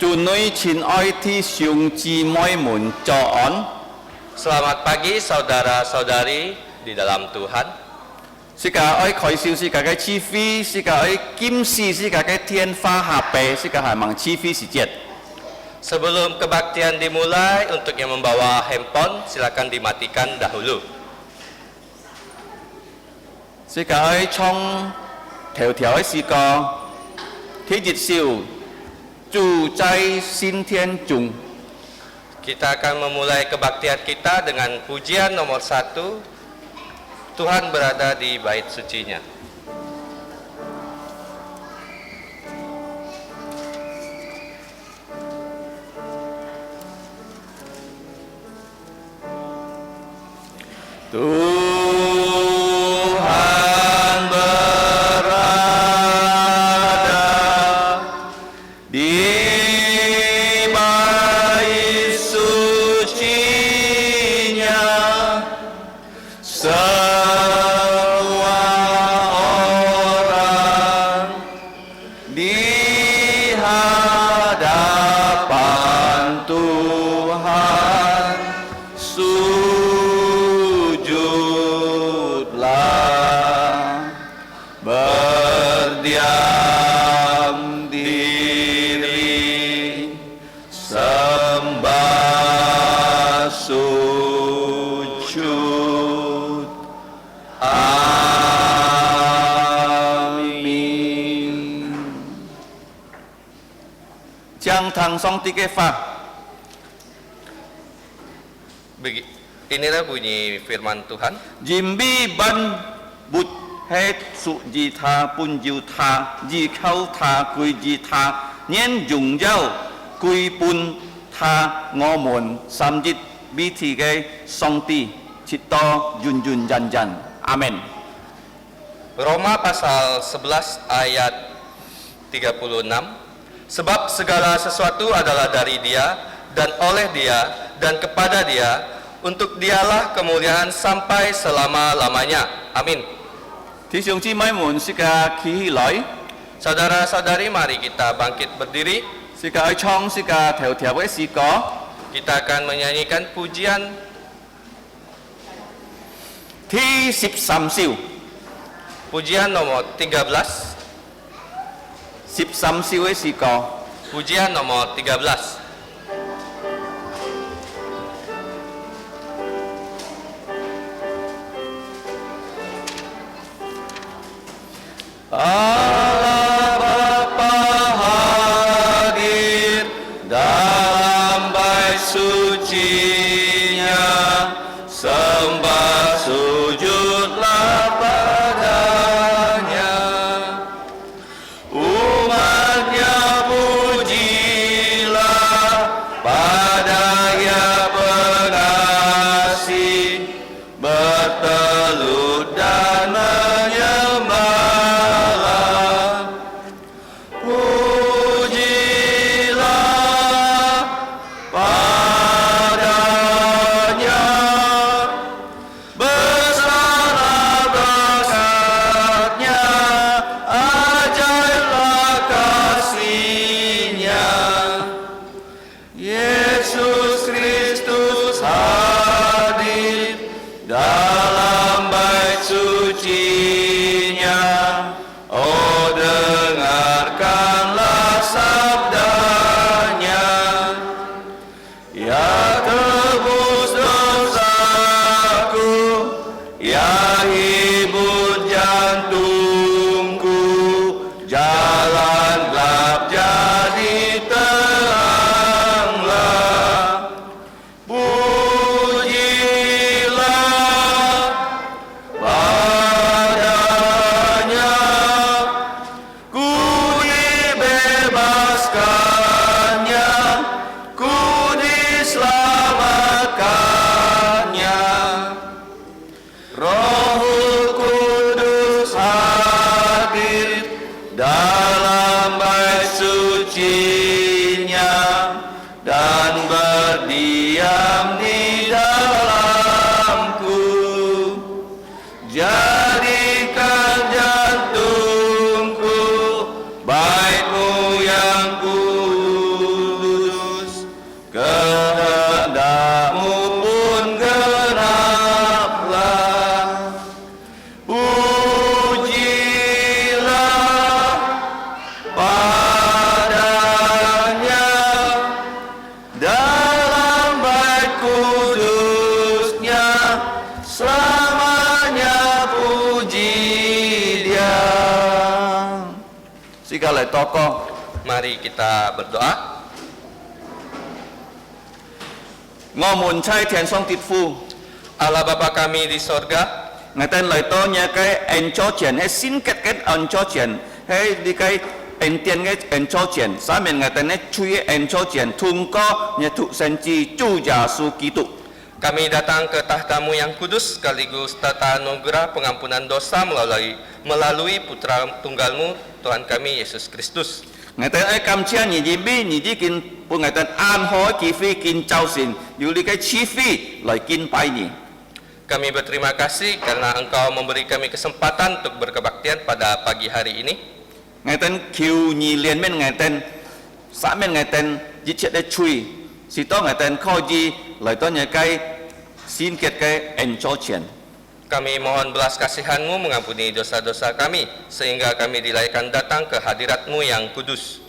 祝你亲爱的兄姊妹们早安。 Selamat pagi saudara-saudari di dalam Tuhan. 世界愛開銷世界嘅智慧，世界愛檢視世界嘅天花下地，世界係望智慧時節。 Sebelum kebaktian dimulai, untuk yang membawa handphone silakan dimatikan dahulu. 世界愛從條條嘅詩歌，天日笑，住在新天中。 Kita akan memulai kebaktian kita dengan pujian nomor 1. Tuhan berada di bait sucinya. Tuhan berada di bait sucinya, semua orang di hadapan Tuhan sujudlah, berdiam diri, sembah sujud. Amin. 將堂上帝嘅法 Inilah bunyi firman Tuhan. Diêm bi ban bụt hết sự gì tha bùn diệu tha gì khâu tha quy gì tha nhân dùng dâu quy bùn tha ngõ mồn sam dít bi thị gây song ti chít to yun yun jan jan. Amen. Roma pasal 11 ayat 36. Sebab segala sesuatu adalah dari Dia dan oleh Dia dan kepada Dia. Untuk Dialah kemuliaan sampai selama-lamanya. Amin. Thì兄姊妹們，世界企起來， Saudara-saudari, mari kita bangkit berdiri. 世界唱世界條條嘅詩歌， Kita akan menyanyikan pujian ที่13兆， pujian nomor 13. 13兆嘅詩歌。 Pujian nomor 13. Allah Bapa hadir dalam bait sucinya, sembah sujudlah padanya, umatnya pujilah pada Yang pengasih, bertelut dan menyembahlah. 來禱告。 Mari kita berdoa. 我們在天上的父， Allah Bapa kami di sorga, ngài tên lại to nhà cái anh cho tiền hay xin cái anh cho tiền hay đi cái anh tiền cái anh cho tiền, sau mình ngài tên này chui anh cho tiền thông qua nhà thụ sinh chi Chúa Giêsu Kitô. kami datang ke tahta-Mu yang kudus sekaligus tata anugerah pengampunan dosa melalui Putra Tunggal-Mu, Tuhan kami Yesus Kristus. Ngài tên ấy cầm chia nhị gì bi nhị gì kinh, của ngài tên an hối kỳ phi kinh châu xin, dù đi cái chi phi lại kinh bay nhị. Kami berterima kasih karena Engkau memberi kami kesempatan untuk berkebaktian pada pagi hari ini. Ngài tên kiều nhị liền bên ngài tên, xã bên ngài tên di chết để chui, si to ngài tên kho gì lại to nhà cái xin kết cái anh cho tiền. Kami mohon belas kasihan-Mu mengampuni dosa-dosa kami, sehingga kami dilayakkan datang ke hadirat-Mu yang kudus.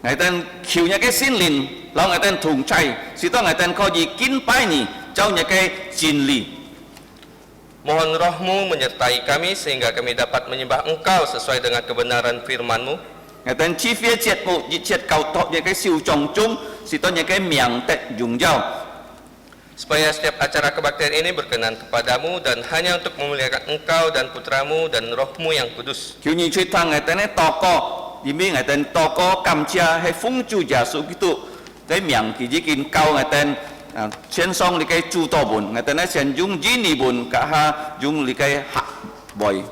Ngài tên kiều nhà cái xin lìn, lâu ngài tên thùng chay, si to ngài tên kho gì kinh bay nhị, cháu nhà cái chín lì. Mohon roh-Mu menyertai kami sehingga kami dapat menyembah Engkau sesuai dengan kebenaran firman-Mu. Ngài tên chi phía chết một di chết cầu thọ nhà cái siêu trọng trung, si to nhà cái miệng tệ dùng dao. Supaya setiap acara kebaktian ini berkenan kepadamu dan hanya untuk memuliakan Engkau dan Putra-Mu dan Roh-Mu yang kudus. Kiều nhị chui thang ngài tên này to co, vì mi ngài tên to co cầm chia hay phung Chúa Giêsu Kitô, cái miệng kỳ chỉ kinh cao ngài tên trên sông đi cái chu to bồn, ngài tên này sen dùng gì ni bồn cả ha dùng đi cái hạ boy.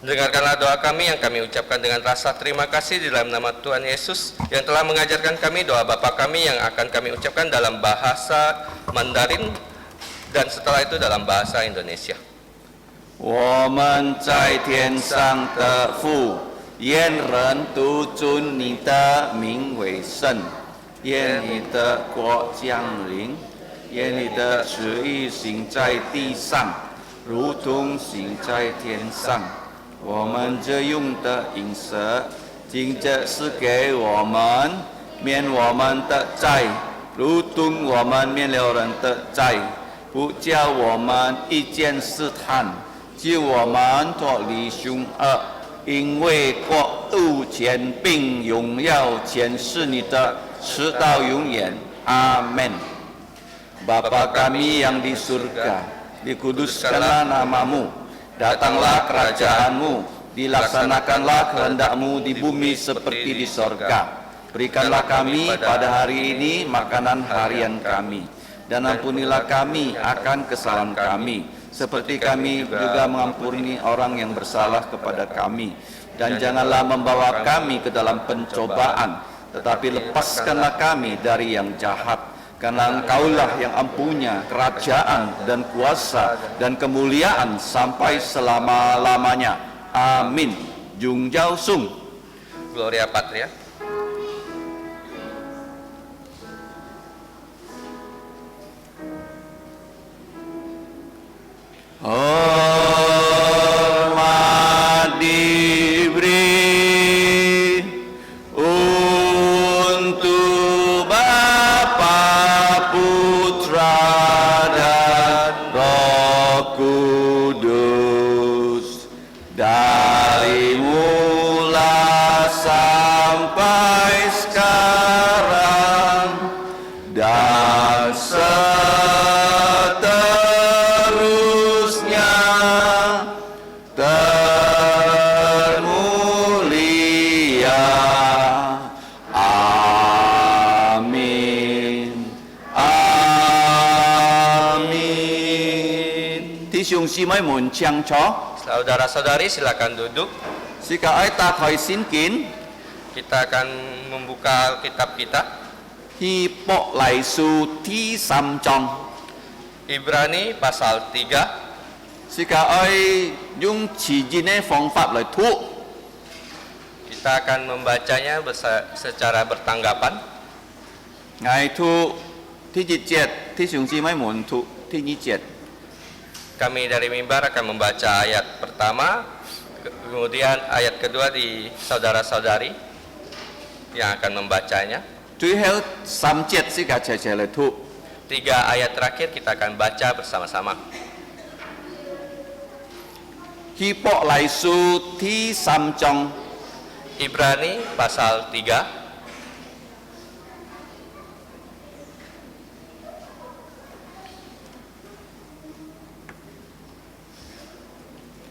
Dengarkanlah doa kami yang kami ucapkan dengan rasa terima kasih di dalam nama Tuhan Yesus yang telah mengajarkan kami doa Bapa kami yang akan kami ucapkan dalam bahasa Mandarin dan setelah itu dalam bahasa Indonesia. 我们在天上的父，愿人都尊你的名为圣，愿你的国降临，愿你的旨意行在地上，如同行在天上。我们这用的饮食，今日是给我们免我们的债，如同我们免了人的债，不叫我们遇见试探，救我们脱离凶恶。因为国度、权柄、荣耀全是你的，直到永远。阿门。Bapa kami yang di surga, dikuduskanlah namamu. Datanglah kerajaanmu, dilaksanakanlah kehendak-Mu di bumi seperti di sorga. Berikanlah kami pada hari ini makanan harian kami, dan ampunilah kami akan kesalahan kami, seperti kami juga mengampuni orang yang bersalah kepada kami. Dan janganlah membawa kami ke dalam pencobaan, tetapi lepaskanlah kami dari yang jahat. Karena Engkaulah yang ampunya kerajaan dan kuasa dan kemuliaan sampai selama-lamanya. Amin. Jung Giao Sung. Gloria Patria. Hormat diberi untuk Bapa, Putra, dan Roh Kudus, dari mula sampai sekarang dan seterusnya, termulia. Amin. Amin. Thí sinh sư mấy môn chăng chó. Saudara-saudari silakan duduk. Sika ai ta thoi xin kín. Kita akan membuka Alkitab kita. Hi bộ lại su thi sam trong. Ibrani pasal 3. Sika ai dùng chỉ jinai phong pháp lại thu. Kita akan membacanya secara bertanggapan. Ngài thu thi dịch triệt, thi sinh sư mấy môn thu thi nhị triệt. Kami dari mimbar akan membaca ayat pertama, kemudian ayat kedua di saudara-saudari yang akan membacanya. Tuy heo sam triệt sika trẻ trẻ lại thu. 3 ayat terakhir kita akan baca bersama-sama. Hi bộ lại su thi sam trong. Ibrani pasal 3.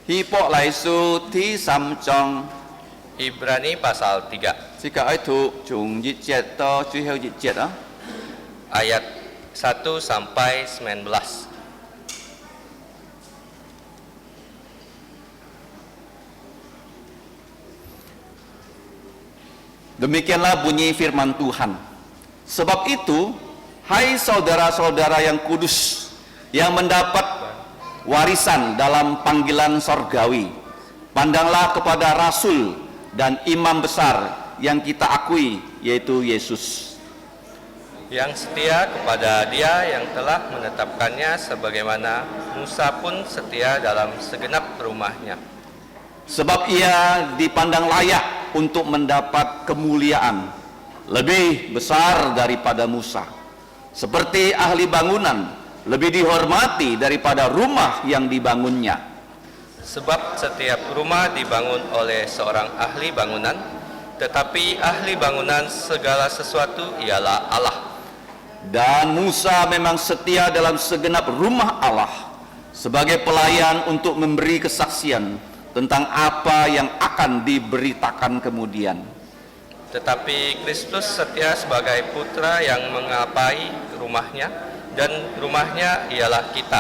Hy Bọc Lại Sư thứ 3 章 Ibrani pasal 3 Chỉ cả ai thuộc从1节到最后1节啊。 ayat 1 sampai 19. Demikianlah bunyi firman Tuhan. Sebab itu, hai saudara-saudara yang kudus, yang mendapat warisan dalam panggilan sorgawi, pandanglah kepada Rasul dan Imam besar yang kita akui, yaitu Yesus. Yang setia kepada Dia yang telah menetapkannya, sebagaimana Musa pun setia dalam segenap rumahnya. Sebab ia dipandang layak untuk mendapat kemuliaan lebih besar daripada Musa. Seperti ahli bangunan lebih dihormati daripada rumah yang dibangunnya. Sebab setiap rumah dibangun oleh seorang ahli bangunan, tetapi ahli bangunan segala sesuatu ialah Allah. Dan Musa memang setia dalam segenap rumah Allah sebagai pelayan untuk memberi kesaksian tentang apa yang akan diberitakan kemudian. Tetapi Kristus setia sebagai putra yang mengapai rumahnya, dan rumahnya ialah kita.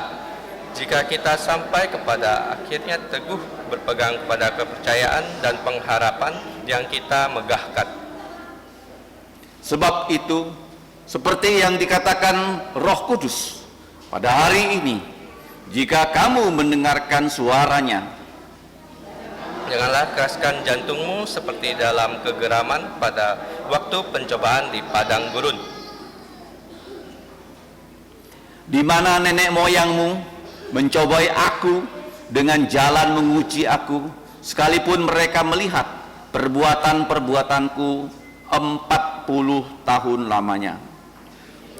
Jika kita sampai kepada akhirnya teguh berpegang kepada kepercayaan dan pengharapan yang kita megahkan. Sebab itu, seperti yang dikatakan Roh Kudus pada hari ini, jika kamu mendengarkan suaranya, janganlah keraskan jantungmu seperti dalam kegeraman pada waktu pencobaan di padang gurun, di mana nenek moyangmu mencobai aku dengan jalan menguji aku, sekalipun mereka melihat perbuatan-perbuatanku 40 tahun lamanya.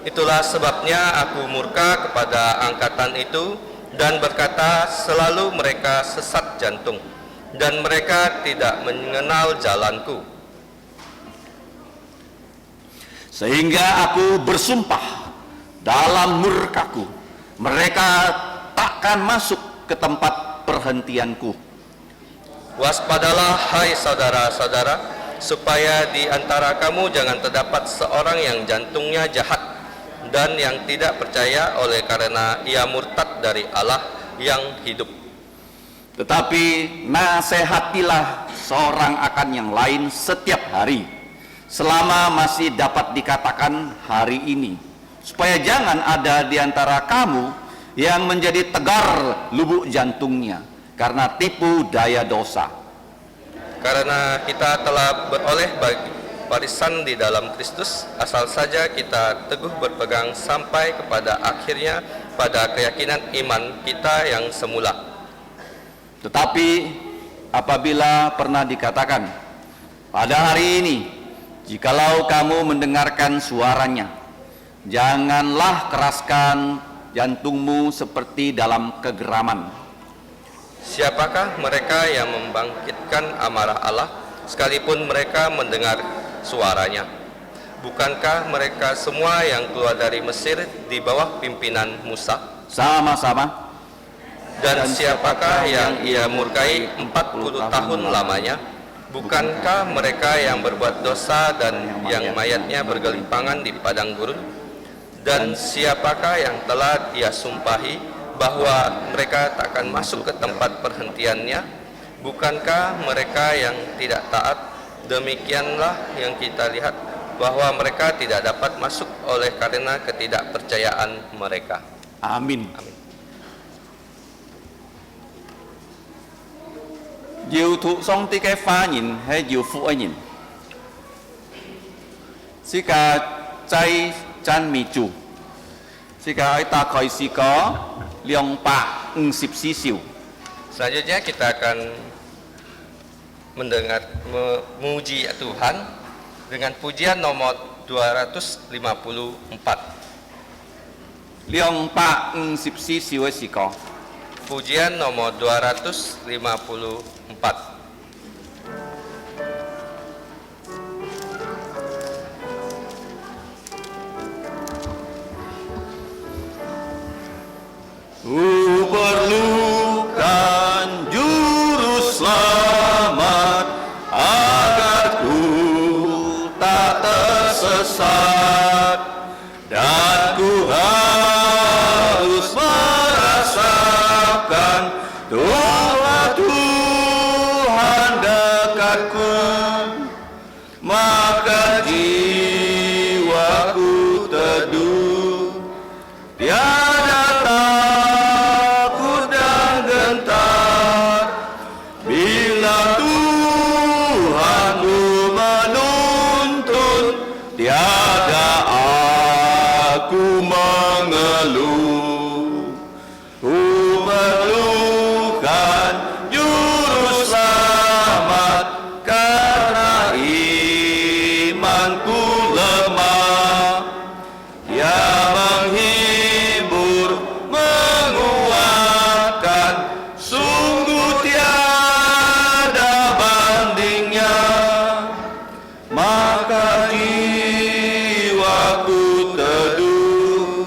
Itulah sebabnya aku murka kepada angkatan itu dan berkata, selalu mereka sesat jantung, dan mereka tidak mengenal jalanku. Sehingga aku bersumpah dalam murkaku, mereka takkan masuk ke tempat perhentianku. Waspadalah hai saudara-saudara, supaya di antara kamu jangan terdapat seorang yang jantungnya jahat dan yang tidak percaya oleh karena ia murtad dari Allah yang hidup. Tetapi nasihatilah seorang akan yang lain setiap hari, selama masih dapat dikatakan hari ini, supaya jangan ada di antara kamu yang menjadi tegar lubuk jantungnya karena tipu daya dosa. Karena kita telah beroleh warisan di dalam Kristus, asal saja kita teguh berpegang sampai kepada akhirnya pada keyakinan iman kita yang semula. Tetapi apabila pernah dikatakan, pada hari ini, jikalau kamu mendengarkan suaranya, janganlah keraskan jantungmu seperti dalam kegeraman. Siapakah mereka yang membangkitkan amarah Allah, sekalipun mereka mendengar suaranya? Bukankah mereka semua yang keluar dari Mesir di bawah pimpinan Musa? Sama-sama. Dan siapakah yang ia murkai 40 tahun lamanya? Bukankah mereka yang berbuat dosa dan yang mayatnya bergelimpangan di padang gurun? Dan siapakah yang telah ia sumpahi bahwa mereka takkan masuk ke tempat perhentiannya? Bukankah mereka yang tidak taat? Demikianlah yang kita lihat, bahwa mereka tidak dapat masuk oleh karena ketidakpercayaan mereka. Amin. Amin. Diệu thụ xong tí cái phá nhìn hay diệu phụ ấy nhìn. Sĩ ca chay chan mì chủ. Sĩ ca ấy ta khỏi sĩ có liang pa 54 siu. Selanjutnya kita akan mendengar memuji Tuhan dengan pujian nomor 254. Liang pa 54 siu ấy sĩ có. Pujian nomor 254. Ku perlukan juru selamat agar ku tak tersesat, dan ku harus merasakan doa Tuhan dekatku, maka jiwaku teduh, tiada takut dan gentar, bila Tuhanku menuntun, tiada aku mengeluh. Ku perlukan juru selamat karena imanku lemah, dia menghibur, menguatkan, sungguh tiada bandingnya, maka jiwaku teduh,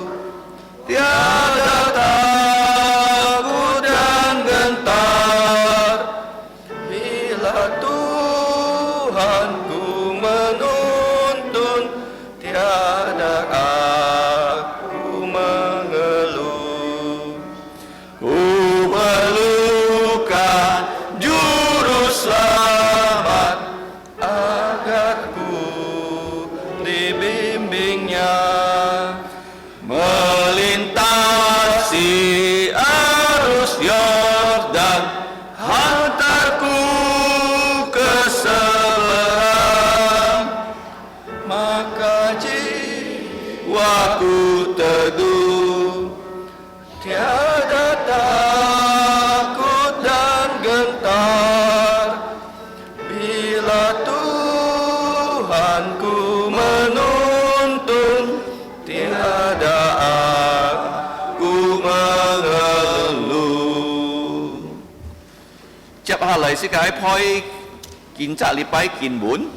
tiada takut dan gentar, bila Tuhanku menuntun, tiada aku mengeluh. Ku perlukan juru selamat agar ku dibimbingnya, melintasi arus Yordan, hantarku ke seberang, maka jiwaku teduh, tiada takut dan gentar, bila Tuhanku menuntun, tiada aku mengeluh. Chép Hà Lợi sĩ cái phoi kín trả li pai kín bún.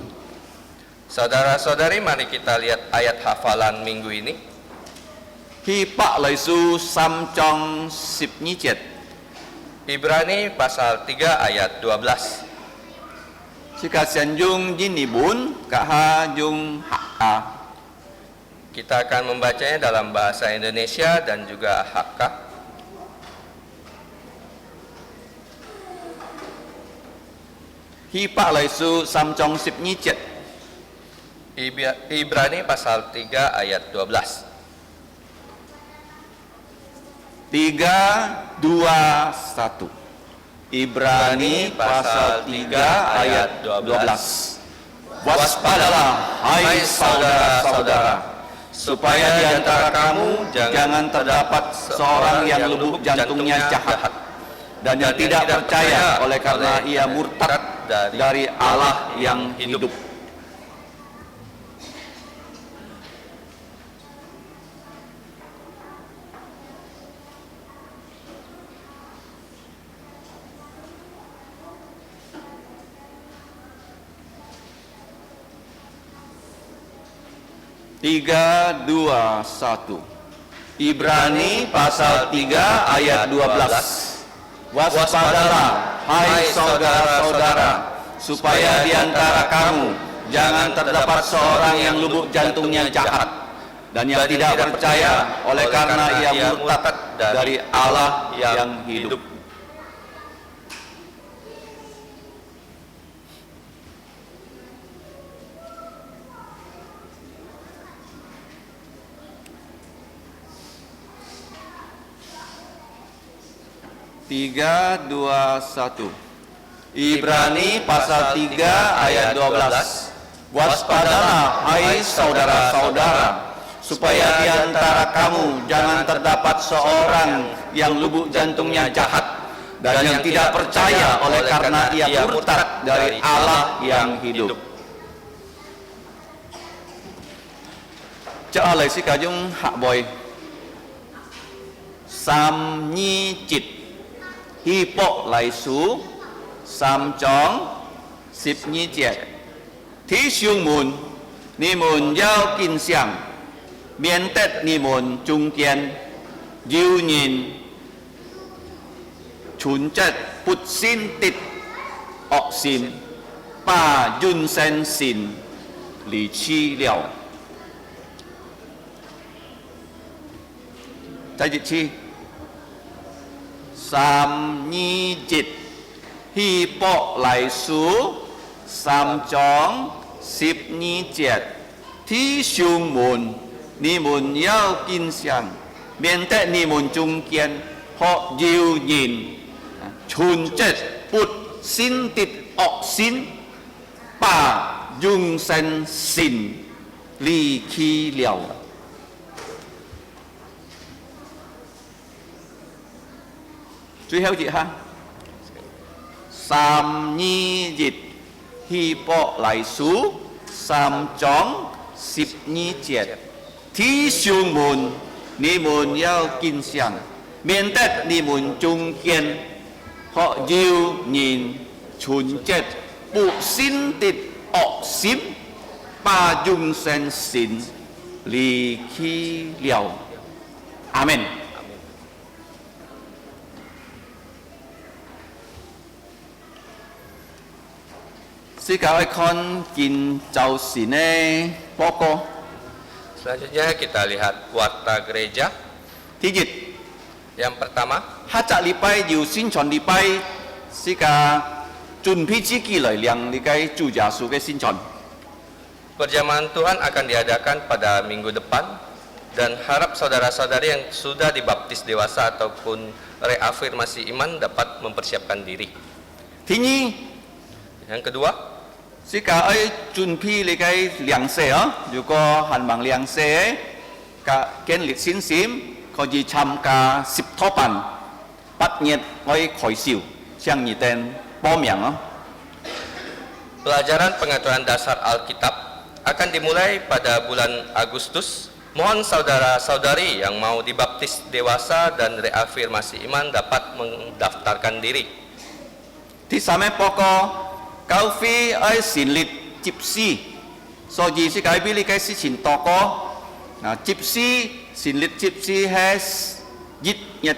Saudara-saudari, mari kita lihat ayat hafalan minggu ini. Khi Pak Lợi Su Sam trong 17. Ibrani pasal 3 ayat 12. Jika sen yung yini bun, kaha yung haka. Kita akan membacanya dalam bahasa Indonesia dan juga Hakka. Khi Pak Lợi Su Sam trong 17. Ibrani pasal 3 ayat 12. 3, 2, 1. Ibrani pasal 3 ayat 12. Waspadalah, hai saudara-saudara, supaya di antara kamu jangan terdapat seorang yang lubuk jantungnya jahat dan yang tidak percaya oleh karena ia murtad dari Allah yang hidup. Tiga, dua, satu. Ibrani pasal 3 ayat 12. Waspadalah, hai saudara-saudara, supaya di antara kamu jangan terdapat seorang yang lubuk jantungnya jahat dan yang tidak percaya oleh karena ia murtad dari Allah yang hidup. Tiga, dua, satu. Ibrani pasal 3 ayat 12. Waspadalah, hai saudara-saudara, supaya di antara kamu jangan terdapat seorang yang lubuk jantungnya jahat dan yang tidak percaya oleh karena ia murtad dari Allah yang hidup. Cho lời sĩ cả dung hạ bồi Sam nhi chit Hi bộ lại sú Sam chóng Sip nhi chẹt Thí siêu mùn Ni mùn giao kinh xiang Miên tết ni mùn trung kiên Diêu nhìn 全質不先的惡心，把윤센sin離去了。第一次，321希伯來書3章12節，弟兄們，你們要謹慎，免得你們中間或有人存着不信的惡心，把윤센sin離去了。最後一項321希伯來書3章12節，弟兄們，你們要謹慎，免得你們中間或有人存着不信的惡心，把윤센sin離去了。阿們。Sekarang akan kita sini pokok. Selanjutnya kita lihat warta gereja. Tijit. Yang pertama, Hajak lipai, yu sin chon lipai, sika junpi ciki lai liang likai ju jasu ke sin chon. perjamuan Tuhan akan diadakan pada minggu depan dan harap saudara-saudari yang sudah dibaptis dewasa ataupun reafirmasi iman dapat mempersiapkan diri. Tini, Yang kedua, sika ai junpi likai liang se juga hanbang liang se ka ken lit sin sim ko ji cham ka 10 topan pat nyet oi khoi siu siang ni ten bom yang pelajaran pengetahuan dasar Alkitab akan dimulai pada bulan Agustus. Mohon saudara-saudari yang mau dibaptis dewasa dan reafirmasi iman dapat mendaftarkan diri. Di sama pokok Cao phi ai xin lịch gypsy, so gì sẽ cái biết cái sự xin to có, gypsy xin lịch gypsy has dịch nhật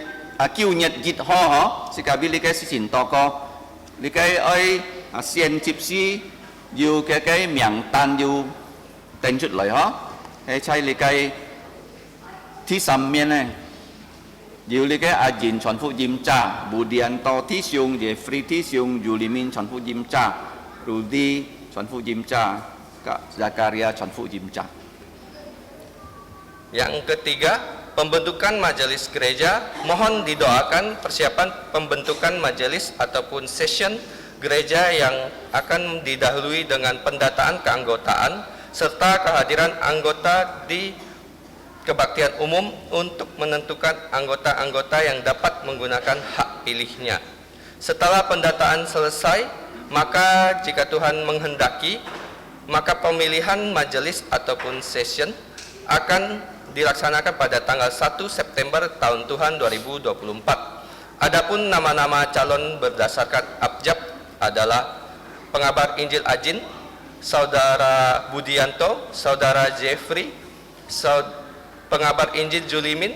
kêu nhật dịch ho hả, sẽ cái biết cái sự xin to có, cái ai xiên gypsy yêu cái miệng tan yêu tên chút lại hả, hay chạy cáiที่สามเมียนเนี่ยอยู่ในแค่อาจินชอนผู้ยิมจ่าบูเดียนต่อที่ชงเจฟรีที่ชงอยู่ลิมินชอนผู้ยิมจ่ารูดีชอนผู้ยิมจ่ากับซาการิยาชอนผู้ยิมจ่า Yang ketiga, pembentukan majelis gereja. Mohon didoakan persiapan pembentukan majelis ataupun session gereja yang akan didahului dengan pendataan keanggotaan serta kehadiran anggota di kebaktian umum untuk menentukan anggota-anggota yang dapat menggunakan hak pilihnya. Setelah pendataan selesai, maka jika Tuhan menghendaki, maka pemilihan majelis ataupun session akan dilaksanakan pada tanggal 1 September tahun Tuhan 2024. Adapun nama-nama calon berdasarkan abjad adalah pengabar Injil Ajin, Saudara Budianto, Saudara Jeffrey, pengabar Injil Julimin,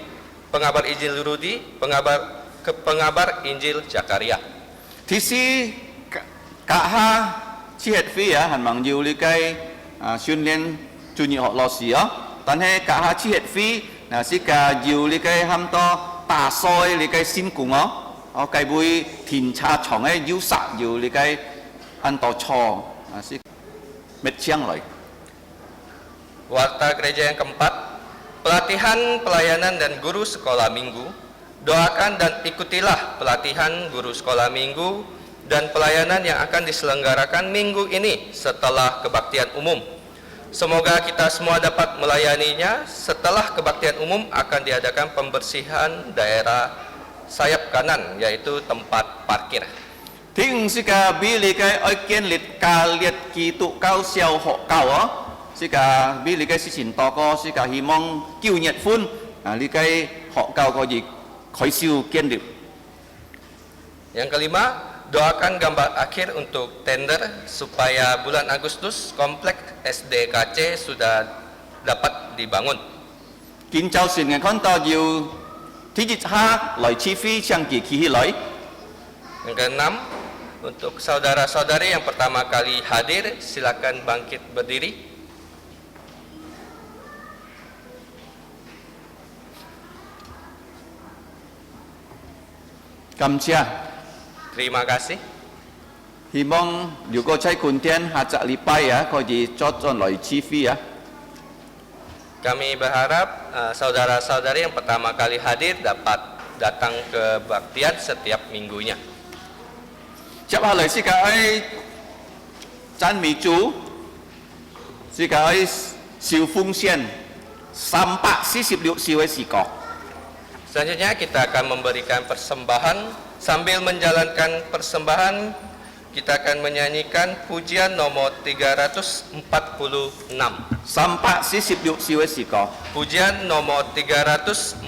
pengabar Injil Rudi, pengabar Injil Zakaria. Thì si cả ha chi hết phi hẳn bằng nhiều lý cái xuyên liên chủ nhị họ lò xí tan hay cả ha chi hết phi là si cả nhiều lý cái ham to tà soi lý cái xin cùng cái bùi thìn cha chồng ấy yếu sạ nhiều lý cái ăn to chò si mệt chiang lại. Warta gereja yang keempat, pelatihan pelayanan dan guru sekolah minggu. Doakan dan ikutilah pelatihan guru sekolah minggu dan pelayanan yang akan diselenggarakan minggu ini setelah kebaktian umum. Semoga kita semua dapat melayaninya. Setelah kebaktian umum akan diadakan pembersihan daerah sayap kanan, yaitu tempat parkir. Tiếng si ca bi li cái oi kiên liệt ca liệt kỳ tụ cao xiao họ cao si ca bi li cái si xin to có si ca hy mong kiêu nhiệt phun li cái họ cao có gì khỏi siêu kiên điệp. Yang kelima, doakan gambar akhir untuk tender supaya bulan Agustus kompleks SDKC sudah dapat dibangun. Kính chào xin ngài con to nhiều, thì dịch ha lời chi phí chẳng kỳ kỳ lợi. Yang keenam, untuk saudara-saudari yang pertama kali hadir, silakan bangkit berdiri. Terima kasih. 希望如果在今天下個禮拜啊，可以作進來指揮啊。 Kami berharap saudara-saudari yang pertama kali hadir dapat datang ke baktian setiap minggunya. 接下嚟是個喺讚美主，是個喺小奉獻346小嘅時間。 Selanjutnya kita akan memberikan persembahan. Sambil menjalankan persembahan, kita akan menyanyikan pujian nomor 346. 346小嘅時間。 Pujian nomor 346.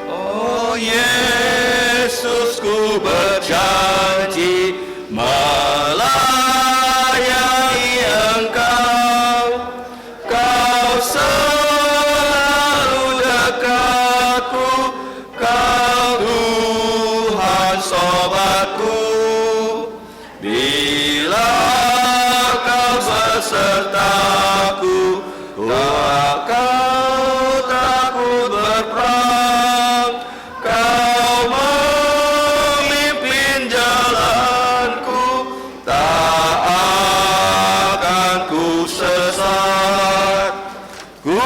Oh Yesus, ku berjanji melayani Engkau, Kau selalu dekatku, Kau Tuhan sobatku. Bila Kau besertaku, tak Kau takut berperang, Kau memimpin jalanku, tak akan ku sesat. Ku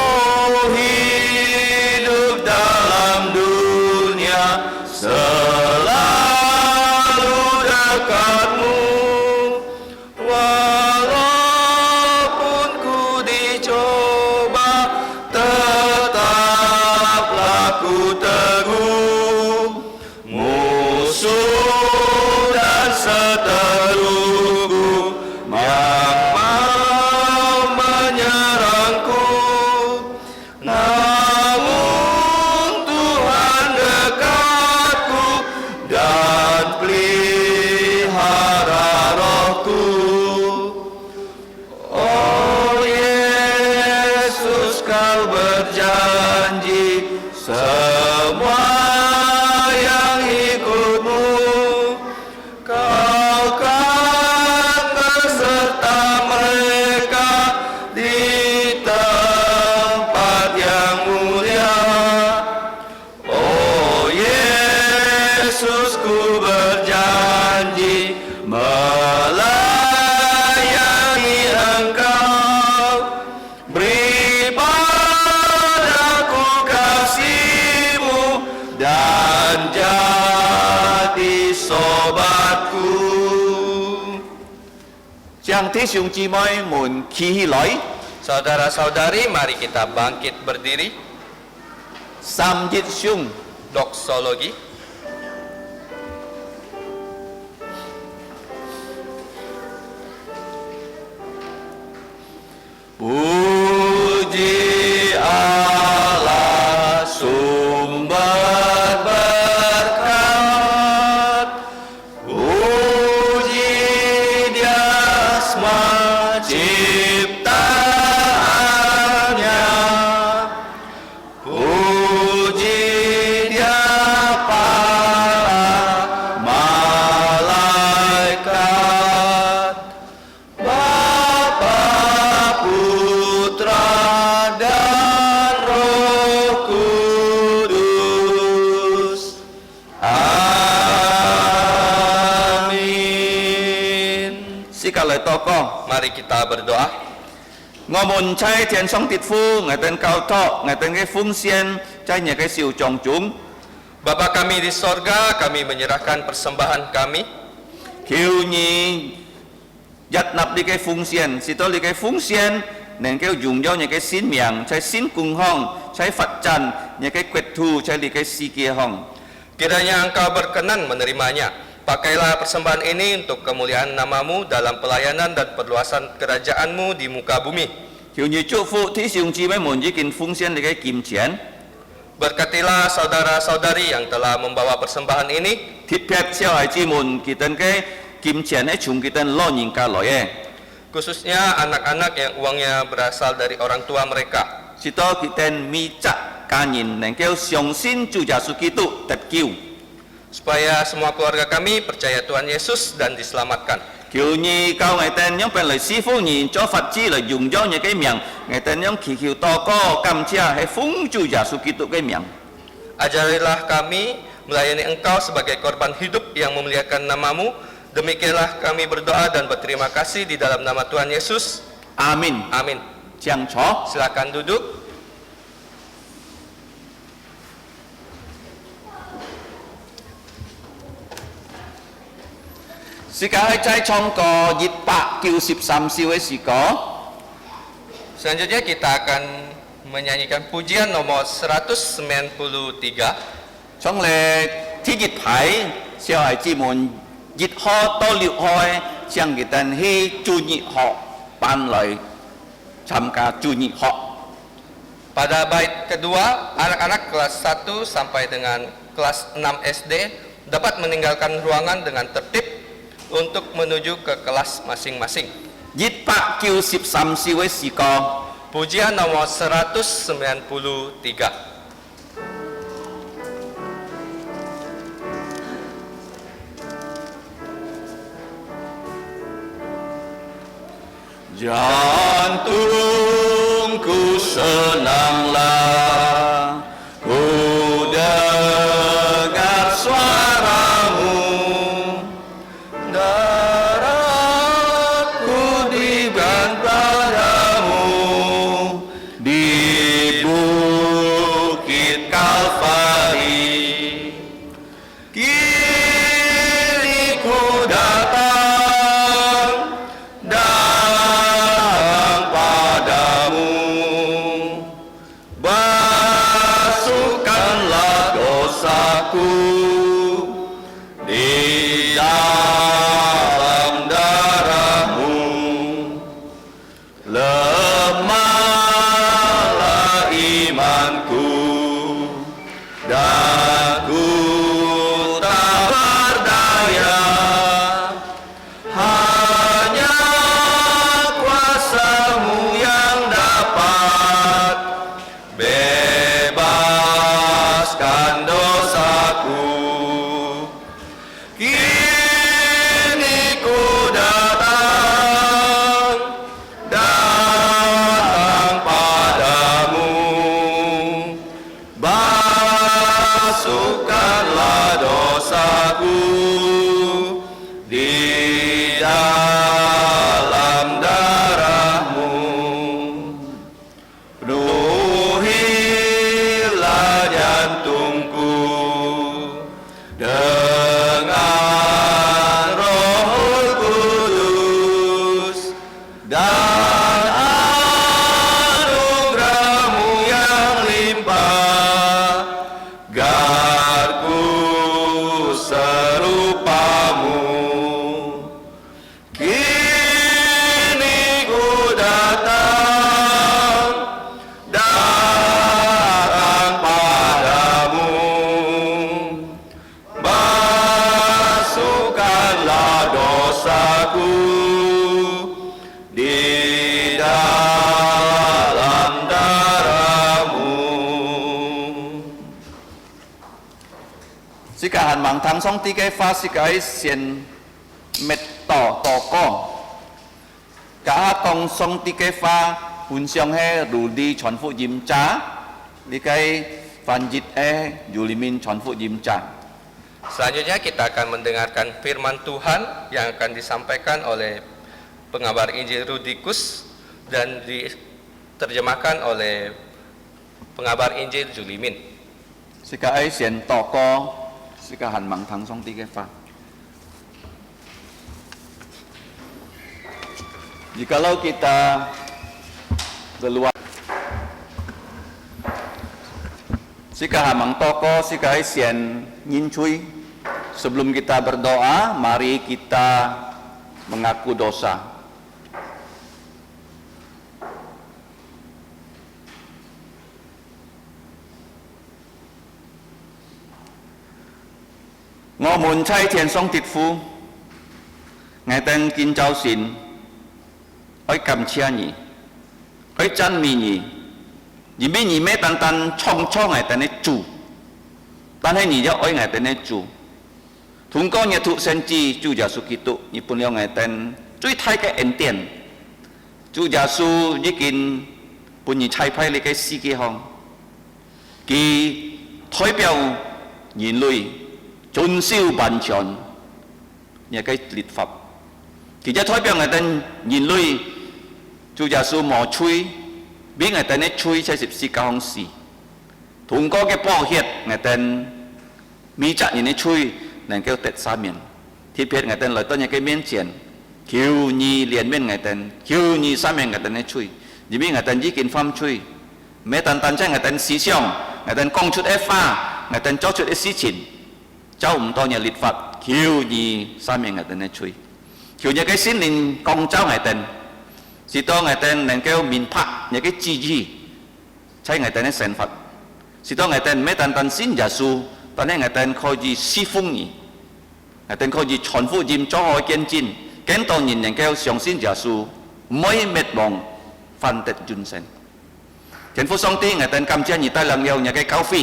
hidup dalam dunia selalu dekatmu, walaupun ku dicoba, tetaplah ku teguh. Musuh dan seteruku yang mau menyerangku, namun Tuhan dekatku dan pelihara rohku. Oh Yesus, Kau berjanji semua yang ikutmu, Kau kan beserta mereka di tempat yang mulia. Oh Yesus, ku berjanji melayani Engkau, beri padaku kasih-Mu dan jadi sobatku. 將弟兄姊妹們企起來， Saudara-saudari, mari kita bangkit berdiri. 三一兄。 Doksologi. Puji Allah sumber berkat, puji Dia semua ciptaannya, puji Dia para malaikat, Bapa, Putra, dan Roh Kudus. Amin. Sekali tokoh, Mari kita berdoa. ngomong cai thiên song tiết phu, ngày tên cao thọ, ngày tên cái phung xiên, cai nhà cái siêu trọng chúng. Bapa kami di sorga, kami menyerahkan persembahan kami. Khiêu nhi dắt nạp đi cái phung xiên, xí tôi đi cái phung xiên, nên cái dùng nhau nhà cái xin miệng, cai xin cung hong, cai phật trần, nhà cái quẹt thu, cai đi cái si kia hong. Kiranya Engkau berkenan menerimanya. Pakailah persembahan ini untuk kemuliaan nama-Mu dalam pelayanan dan perluasan kerajaan-Mu di muka bumi. Khiêu nhi chúc phụ thí sinh chi mấy môn với kinh phung xiên đi cái kim chén. Berkatilah saudara-saudari yang telah membawa persembahan ini. Thiết phép xeo hải chi môn, kỳ tên cái kim chén ấy chúng kỳ tên lo nhìn cả lỗi. khususnya anak-anak yang uangnya berasal dari orang tua mereka. 是到佢哋美則家人能夠相信主耶穌基督得救， Supaya semua keluarga kami percaya Tuhan Yesus dan diselamatkan. 求你教我哋讓本來師傅人做法子來用咗你嘅名，我哋讓祈求禱告感謝係奉主耶穌基督嘅名。 Ajarilah kami melayani Engkau sebagai korban hidup yang memuliakan namamu. Demikianlah kami berdoa dan berterima kasih di dalam nama Tuhan Yesus. 阿門。 Amin. 請坐。 Silakan duduk. Sekarang saya congko 193首嘅詩歌， Selanjutnya kita akan menyanyikan pujian nomor 193. 從嚟第一排小孩子們1號到6號嘅，將佢哋去主日學班來參加主日學。 Pada bait kedua, anak-anak kelas 1 sampai dengan kelas 6 SD dapat meninggalkan ruangan dengan tertib untuk menuju ke kelas masing-masing. 193首嘅詩歌。 Pujian nomor 193. Jantungku senanglah, ku dengar suaramu, darahku diberikan padamu di bukit Kalvari. Kini ku datang padamu, basuhkanlah dosaku di dalam darahmu, lemahlah imanku dan ku tak berdaya. Hanya kuasa-Mu yang dapat bebaskan dosaku. Kini ku datang padamu, basuhkanlah dosaku di dalam darahmu, penuhilah jantungku dengan Roh Kudus dan anugerah-Mu yang limpah, agar ku serupa-Mu. Kini ku datang padamu, basuhkanlah dosaku di dalam darah-Mu. Sikahan mang thang song ti cái pha sikai sien met tỏ co cả tông song ti cái pha hun xiong he rủ đi chọn phụ diêm trá đi cái van jit Julimin chọn phụ diêm trá. Selanjutnya kita akan mendengarkan firman Tuhan yang akan disampaikan oleh pengabar Injil Rudikus dan diterjemahkan oleh pengabar Injil Julimin. Sikai sien toko sikahan mang thang song ti cái pha. Jikalau kita keluar sikahan mang toko sikai sien nyincui, sebelum kita berdoa mari kita mengaku dosa. Ngô muốn chay thiền song tiệt phu, ngày tên kinh châu xin, oi cảm chia nhỉ oi chân mì nhỉ nhỉ mi nhỉ mẹ tan tan chong chong ngày tan này chủ tan hay nhỉ cho oi ngày tan này chủ thùng con nhà thụ sen chi chủ giả su kitu nhỉ pun liao ngày tan chui thay cái ẩn tiền chủ giả su nhỉ kinh pun nhỉ thay phai lấy cái xì cái hong kỳ thói biểu nhìn lui chôn siêu bản chọn nhà cái lịch pháp kỳ cho thói biểu ngày tên nhìn lui chủ giả su mò chui biết ngày tên này chui sai sịp xì cao hong xì thùng có cái bỏ hiệt ngày tên mi chặt nhìn này chui nên kêu tết xa miền thì biết ngày tên lời tôi nhà cái miền triển kiều nhi liền miền ngày tên kiều nhi xa miền ngày tên này chui vì biết ngày tên chỉ kinh phàm chui mấy tan tan chắc ngày tên xí xiong ngày tên công chút ép pha ngày tên cho chút ép xí chỉnh cháu không to nhà lịch phật kiều nhi xa miền ngày tên này chui kiều nhà cái xin linh công cháu ngày tên chỉ to ngày tên nên kêu miền phật nhà cái chi gìใช่ngày tên này sen phật chỉ to ngày tên mấy tan tan xin giả suตอนนี้ไงแต่คอยจีซีฟงนี่ไงแต่คอยจีชอนฟูจิมจ่อหอยเกนจินเกนตอนยินอย่างแก้วสองสินจาสูไม่เม็ดบองฟันเต็ดจุนเซนเห็นฟูสองตีไงแต่กำเชียนี่ใต้หลังเดียวอย่างแก้วฟี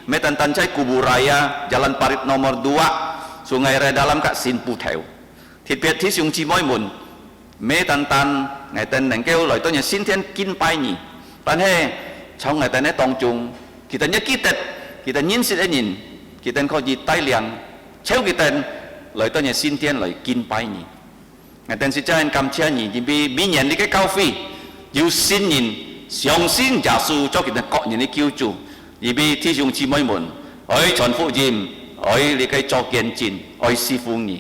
เมตันตันใช้กูบูรายา Jalan Parit nomor 2 Sungai Raya Dalam Kak Sin Puteu ทิศเปียที่สุงจีม้อยมุนเมตันตันไงแต่อย่างแก้วลอยตัวเนี่ยสินเทียนกินไปนี่ตอนนี้ช่องไงแต่เนี่ยตองจุงกิตันเนี่ยกิเต็ดกิตันยินสิได้ยินkita kau di Thailand, cewek kita lời tôi nhà xin tiền lời kinh bay nhỉ, ngày tên sẽ cho anh cầm chia nhỉ, vì bị nhận đi cái cao phi, yêu xin nhìn, xiong xin giả su cho kita cọ nhìn cái kêu chủ, vì thi dùng chi mấy muốn, ơi chọn phụ dìm, ơi đi cái cho kiên chín, ơi si phung nhỉ,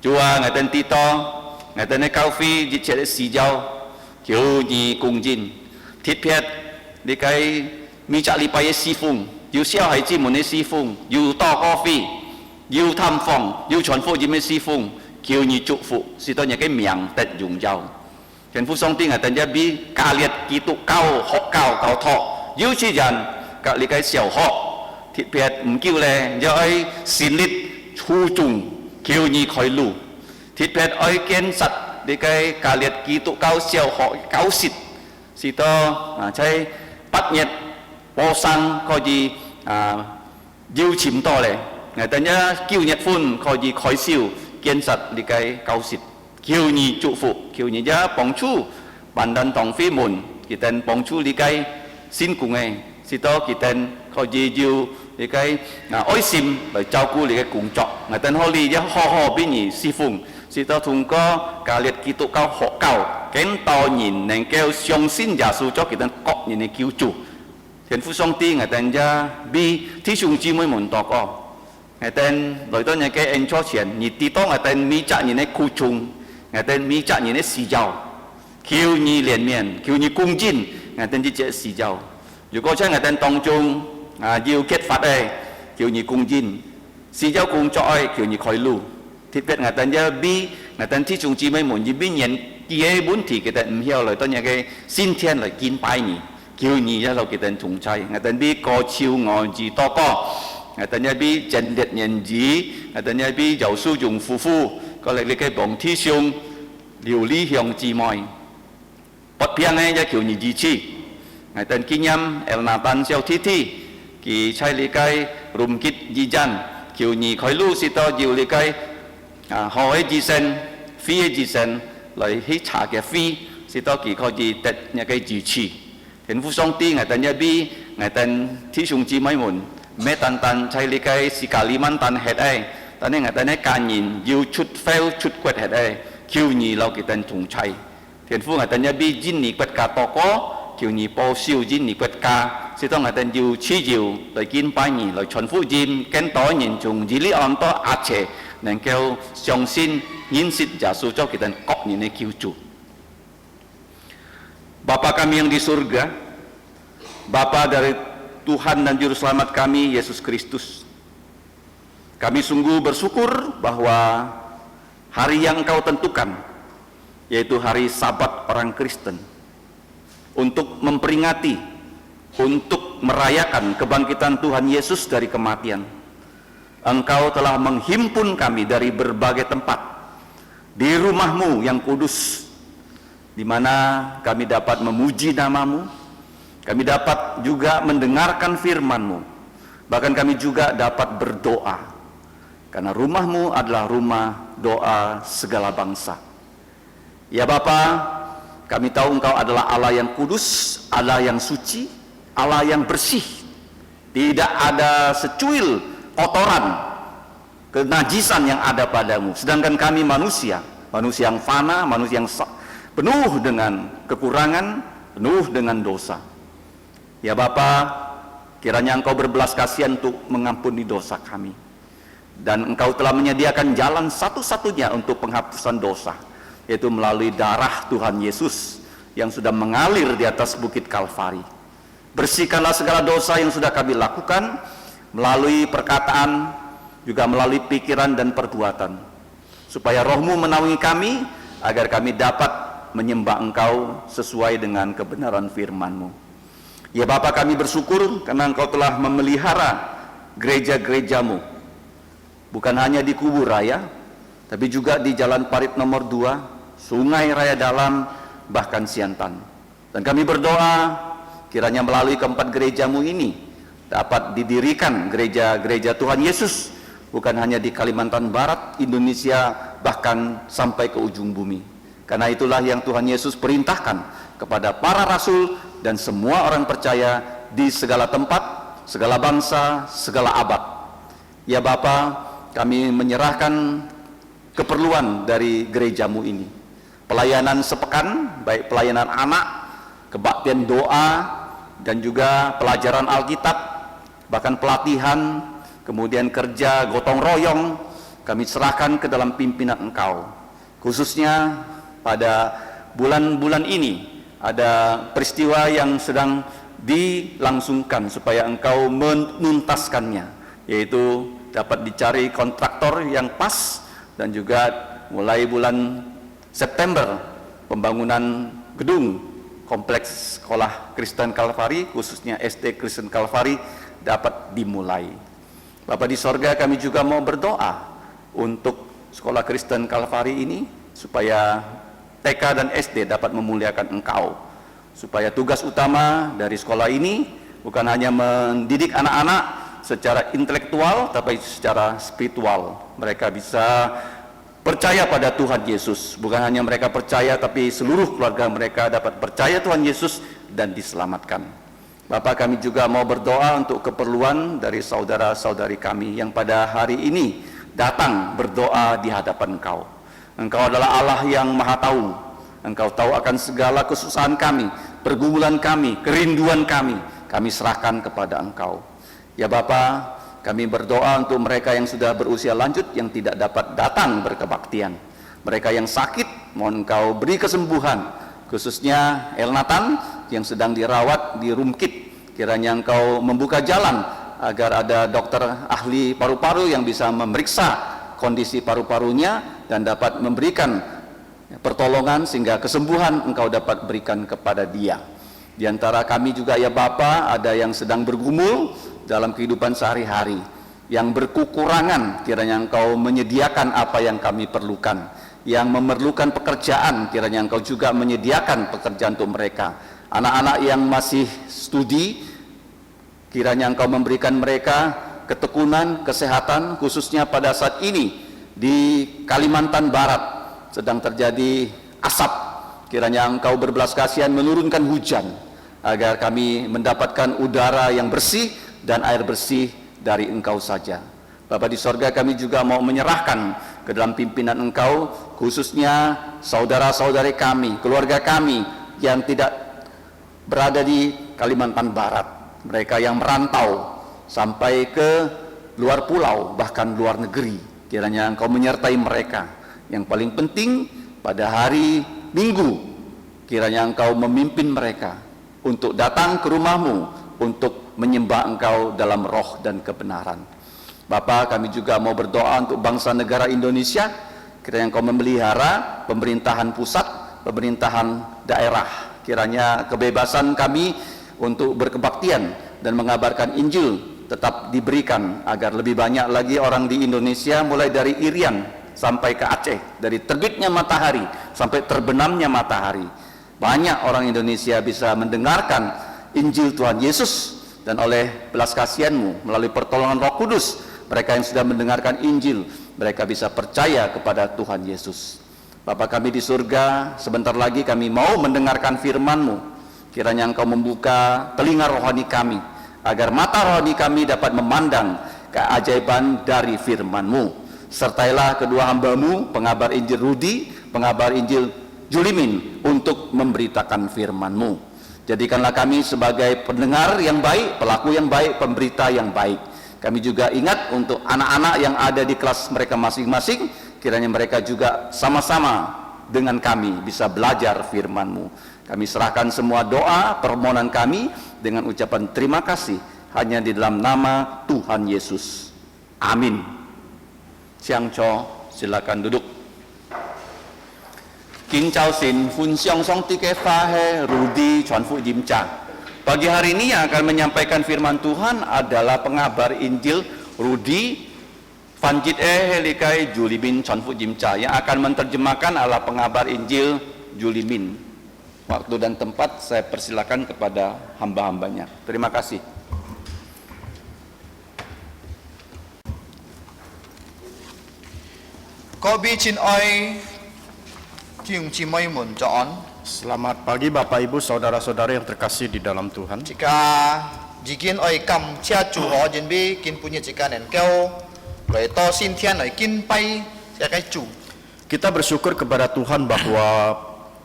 chúa ngày tên ti to, ngày tên cái cao phi đi chơi để xì dao, kiểu nhỉ cùng dìn, thiết phết đi cái mi trả li bay si phung要燒係之門嘅師傅，要多咖啡，要探訪，要傳福音嘅師傅，叫你祝福，是當日嘅名得榮耀。全副上邊係等一啲教列基督教學教教託，要啲人隔離嘅小學，特別唔叫咧，就係善力初中，叫你開路，特別愛堅實你嘅教列基督教小學教室，是當啊，即係畢業。波生可以邀請多咧，ngày ta nhớ kêu nhật phun可以開銷建設你嘅教室，叫你祝福，叫你家幫助辦單同飛門，佢哋幫助你嘅辛苦嘅，是多佢哋可以要你嘅愛心嚟照顧你嘅工作，ngày ta可以一好好俾你侍奉，是多通過教列基督教學教，見到人能夠相信耶穌咗佢哋各人嘅救主。Thiên phú song ti ngày tên ra bi thí sung chi mới muốn tọt o ngày tên lời tôi nhà cái anh cho tiền nhị tí to ngày tên mi trả nhị này khu chung ngày tên mi trả nhị này xì giàu kêu nhị liền miền kêu nhị cung jin ngày tên chỉ chế xì giàu如果真ngày tên tông chung yêu kết phát đây kêu nhị cung jin xì giàu cung cho ai kêu nhị khỏi lu thiết biệt ngày tên ra bi ngày tên thí sung chi mới muốn nhị bi nhận kia bốn thì cái tên hiểu lời tôi nhà cái xin thiên lời kín bài nhị kêu nhị ra lâu cái tên thùng chay ngày tên bi có chiêu ngồi gì to co ngày tên nhà bi chân liệt nhân gì ngày tên nhà bi giàu su dùng phu phu có lại cái bóng thi sung liều lý hiong chi mòi bất piang này ra kêu nhị gì chi ngày tên kinh nhâm el natan xeo thi thi kỳ chay lý cái rum kít gì jan kêu nhị khói lu si to diều lý cái hỏi gì sen phi gì sen lại hít trả cái phi si to kỳ khói gì tết nhà cái gì chi hiện phú song ti ngày tên nhà bi ngày tên thí sung chi mấy muốn mẹ tan tan chay lý cái si kali man tan hết ai tan này ngày tên này cả nhìn yêu chút fail chút quẹt hết ai kêu nhị lâu cái tên thùng chay hiện phú ngày tên nhà bi jin nhị quẹt cả to có kêu nhị bao siêu jin nhị quẹt cả si to ngày tên yêu chi yêu lại kinh bài nhị lại chuẩn phú jin kén to nhìn chung chỉ lý on to ác chế nên kêu相信nhìn sit giả số cho cái tên cọp nhị này kêu chủ Bapa kami yang di surga, Bapa dari Tuhan dan Juru Selamat kami, Yesus Kristus. Kami sungguh bersyukur bahwa hari yang Engkau tentukan, yaitu hari Sabat orang Kristen, untuk memperingati, untuk merayakan kebangkitan Tuhan Yesus dari kematian. Engkau telah menghimpun kami dari berbagai tempat, di rumah-Mu yang kudus, di mana kami dapat memuji nama-Mu, kami dapat juga mendengarkan firman-Mu, bahkan kami juga dapat berdoa, karena rumah-Mu adalah rumah doa segala bangsa. Ya Bapa, kami tahu Engkau adalah Allah yang kudus, Allah yang suci, Allah yang bersih. Tidak ada secuil kotoran, kenajisan yang ada padamu. Sedangkan kami manusia yang fana, manusia yang penuh dengan kekurangan, penuh dengan dosa. Ya Bapa, kiranya Engkau berbelas kasihan untuk mengampuni dosa kami. Dan Engkau telah menyediakan jalan satu-satunya untuk penghapusan dosa, yaitu melalui darah Tuhan Yesus yang sudah mengalir di atas bukit Kalvari. Bersihkanlah segala dosa yang sudah kami lakukan melalui perkataan, juga melalui pikiran dan perbuatan, supaya Roh-Mu menaungi kami agar kami dapat menyembah Engkau sesuai dengan kebenaran firman-Mu. Ya Bapa, kami bersyukur karena Engkau telah memelihara gereja-gereja-Mu, bukan hanya di Kubur Raya, tapi juga di Jalan Parit nomor 2, Sungai Raya Dalam, bahkan Siantan. Dan kami berdoa kiranya melalui keempat gereja-Mu ini dapat didirikan gereja-gereja Tuhan Yesus, bukan hanya di Kalimantan Barat, Indonesia, bahkan sampai ke ujung bumi. Karena itulah yang Tuhan Yesus perintahkan kepada para rasul dan semua orang percaya di segala tempat, segala bangsa, segala abad. Ya Bapa, kami menyerahkan keperluan dari gereja-Mu ini. Pelayanan sepekan, baik pelayanan anak, kebaktian doa, dan juga pelajaran Alkitab, bahkan pelatihan, kemudian kerja gotong royong, kami serahkan ke dalam pimpinan Engkau. Khususnya pada bulan-bulan ini ada peristiwa yang sedang dilangsungkan supaya Engkau menuntaskannya, yaitu dapat dicari kontraktor yang pas, dan juga mulai bulan September pembangunan gedung Kompleks Sekolah Kristen Kalvari, khususnya SD Kristen Kalvari, dapat dimulai. Bapa di sorga, kami juga mau berdoa untuk Sekolah Kristen Kalvari ini, supaya TK dan SD dapat memuliakan Engkau, supaya tugas utama dari sekolah ini bukan hanya mendidik anak-anak secara intelektual, tapi secara spiritual. Mereka bisa percaya pada Tuhan Yesus. Bukan hanya mereka percaya, tapi seluruh keluarga mereka dapat percaya Tuhan Yesus dan diselamatkan. Bapak, kami juga mau berdoa untuk keperluan dari saudara-saudari kami yang pada hari ini datang berdoa di hadapan Engkau. Engkau adalah Allah yang Maha Tahu. Engkau tahu akan segala kesusahan kami, pergumulan kami, kerinduan kami. Kami serahkan kepada Engkau. Ya Bapa, kami berdoa untuk mereka yang sudah berusia lanjut, yang tidak dapat datang berkebaktian. Mereka yang sakit, mohon Engkau beri kesembuhan. Khususnya Elnatan yang sedang dirawat di Rumkit. Kiranya Engkau membuka jalan agar ada dokter ahli paru-paru yang bisa memeriksa kondisi paru-parunya dan dapat memberikan pertolongan sehingga kesembuhan Engkau dapat berikan kepada dia. Di antara kami juga ya Bapa, ada yang sedang bergumul dalam kehidupan sehari-hari, yang berkekurangan, kiranya Engkau menyediakan apa yang kami perlukan. Yang memerlukan pekerjaan, kiranya Engkau juga menyediakan pekerjaan untuk mereka. Anak-anak yang masih studi, kiranya Engkau memberikan mereka ketekunan, kesehatan, khususnya pada saat ini di Kalimantan Barat sedang terjadi asap. Kiranya Engkau berbelas kasihan menurunkan hujan, agar kami mendapatkan udara yang bersih dan air bersih dari Engkau saja. Bapa di sorga, kami juga mau menyerahkan ke dalam pimpinan Engkau, khususnya saudara-saudari kami, keluarga kami yang tidak berada di Kalimantan Barat, mereka yang merantau sampai ke luar pulau, bahkan luar negeri. Kiranya Engkau menyertai mereka. Yang paling penting pada hari Minggu, kiranya Engkau memimpin mereka untuk datang ke rumah-Mu, untuk menyembah Engkau dalam roh dan kebenaran. Bapa, kami juga mau berdoa untuk bangsa negara Indonesia, kiranya Engkau memelihara pemerintahan pusat, pemerintahan daerah. Kiranya kebebasan kami untuk berkebaktian dan mengabarkan Injil tetap diberikan, agar lebih banyak lagi orang di Indonesia, mulai dari Irian sampai ke Aceh, dari terbitnya matahari sampai terbenamnya matahari. Banyak orang Indonesia bisa mendengarkan Injil Tuhan Yesus, dan oleh belas kasihan-Mu melalui pertolongan Roh Kudus, mereka yang sudah mendengarkan Injil, mereka bisa percaya kepada Tuhan Yesus. Bapa kami di surga, sebentar lagi kami mau mendengarkan firman-Mu. Kiranya Engkau membuka telinga rohani kami, agar mata rohani kami dapat memandang keajaiban dari firman-Mu. Sertailah kedua hamba-Mu, pengabar Injil Rudi, pengabar Injil Julimin, untuk memberitakan firman-Mu. Jadikanlah kami sebagai pendengar yang baik, pelaku yang baik, pemberita yang baik. Kami juga ingat untuk anak-anak yang ada di kelas mereka masing-masing, kiranya mereka juga sama-sama dengan kami bisa belajar firman-Mu. Kami serahkan semua doa, permohonan kami dengan ucapan terima kasih hanya di dalam nama Tuhan Yesus. Amin. Siang Cho, silakan duduk. Kính chào xin Phun Xiong Song Tike Fahe Rudi Chuan Fu Jim Cha. Pagi hari ini yang akan menyampaikan firman Tuhan adalah pengabar Injil Rudi Fanjit Helikai Julimin Chuan Fu Jim Cha. Yang akan menerjemahkan adalah pengabar Injil Julimin. Waktu dan tempat saya persilakan kepada hamba-hambanya. Terima kasih. Kobi Chin Oi Kiung Cimoy Mun John. Selamat pagi Bapak Ibu Saudara-saudara yang terkasih di dalam Tuhan. Jika jikin oi kam chia chu ho jin bi kin punya jika nen keo loi to sin tian oi kin pai sia kai chu. Kita bersyukur kepada Tuhan bahwa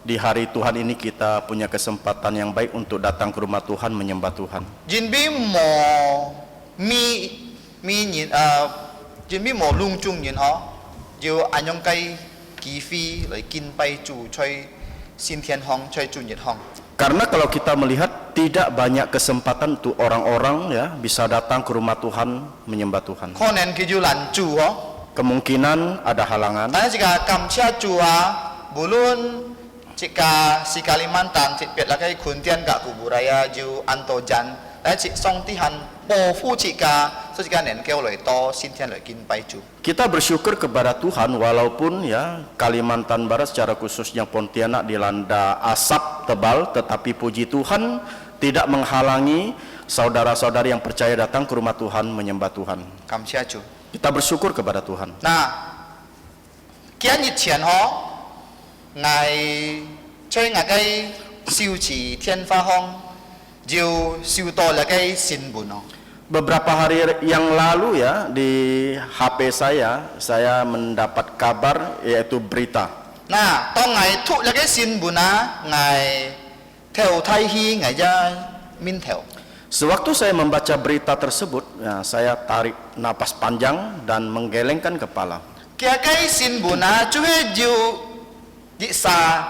di hari Tuhan ini kita punya kesempatan yang baik untuk datang ke rumah Tuhan menyembah Tuhan. Jin bi mo mi nyin jin bi mo lung chung nyin ho jiu anyong kai ki fi loi kin pai chu choi sin tian hong choi chu nyit hong. Karena kalau kita melihat tidak banyak kesempatan untuk orang-orang ya bisa datang ke rumah Tuhan menyembah Tuhan. Ko nen ki ju lan chu ho. Kemungkinan ada halangan. Karena jika kam chia chu ha bulun jika si Kalimantan cik piat lakai kuntian kak kuburaya ju antojan lai cik song tihan po fu jika so jika nen keo loi to sin tian loi kin pai chu. Kita bersyukur kepada Tuhan walaupun ya Kalimantan Barat secara khususnya Pontianak dilanda asap tebal, tetapi puji Tuhan tidak menghalangi saudara-saudari yang percaya datang ke rumah Tuhan menyembah Tuhan. Kam chia chu. Kita bersyukur kepada Tuhan. Nah, kian yit qian ho ngai choi ngakai siu chi tian fa hong jiu siu to lakai sin bun ho. Beberapa hari yang lalu ya di HP saya mendapat kabar yaitu berita. Nah, tong ngai tu lakai sin bun na ngai theo thai hi ngai ja min theo. Sewaktu saya membaca berita tersebut, ya, saya tarik napas panjang dan menggelengkan kepala. Kia kai sin bu na cuhe jiu di sa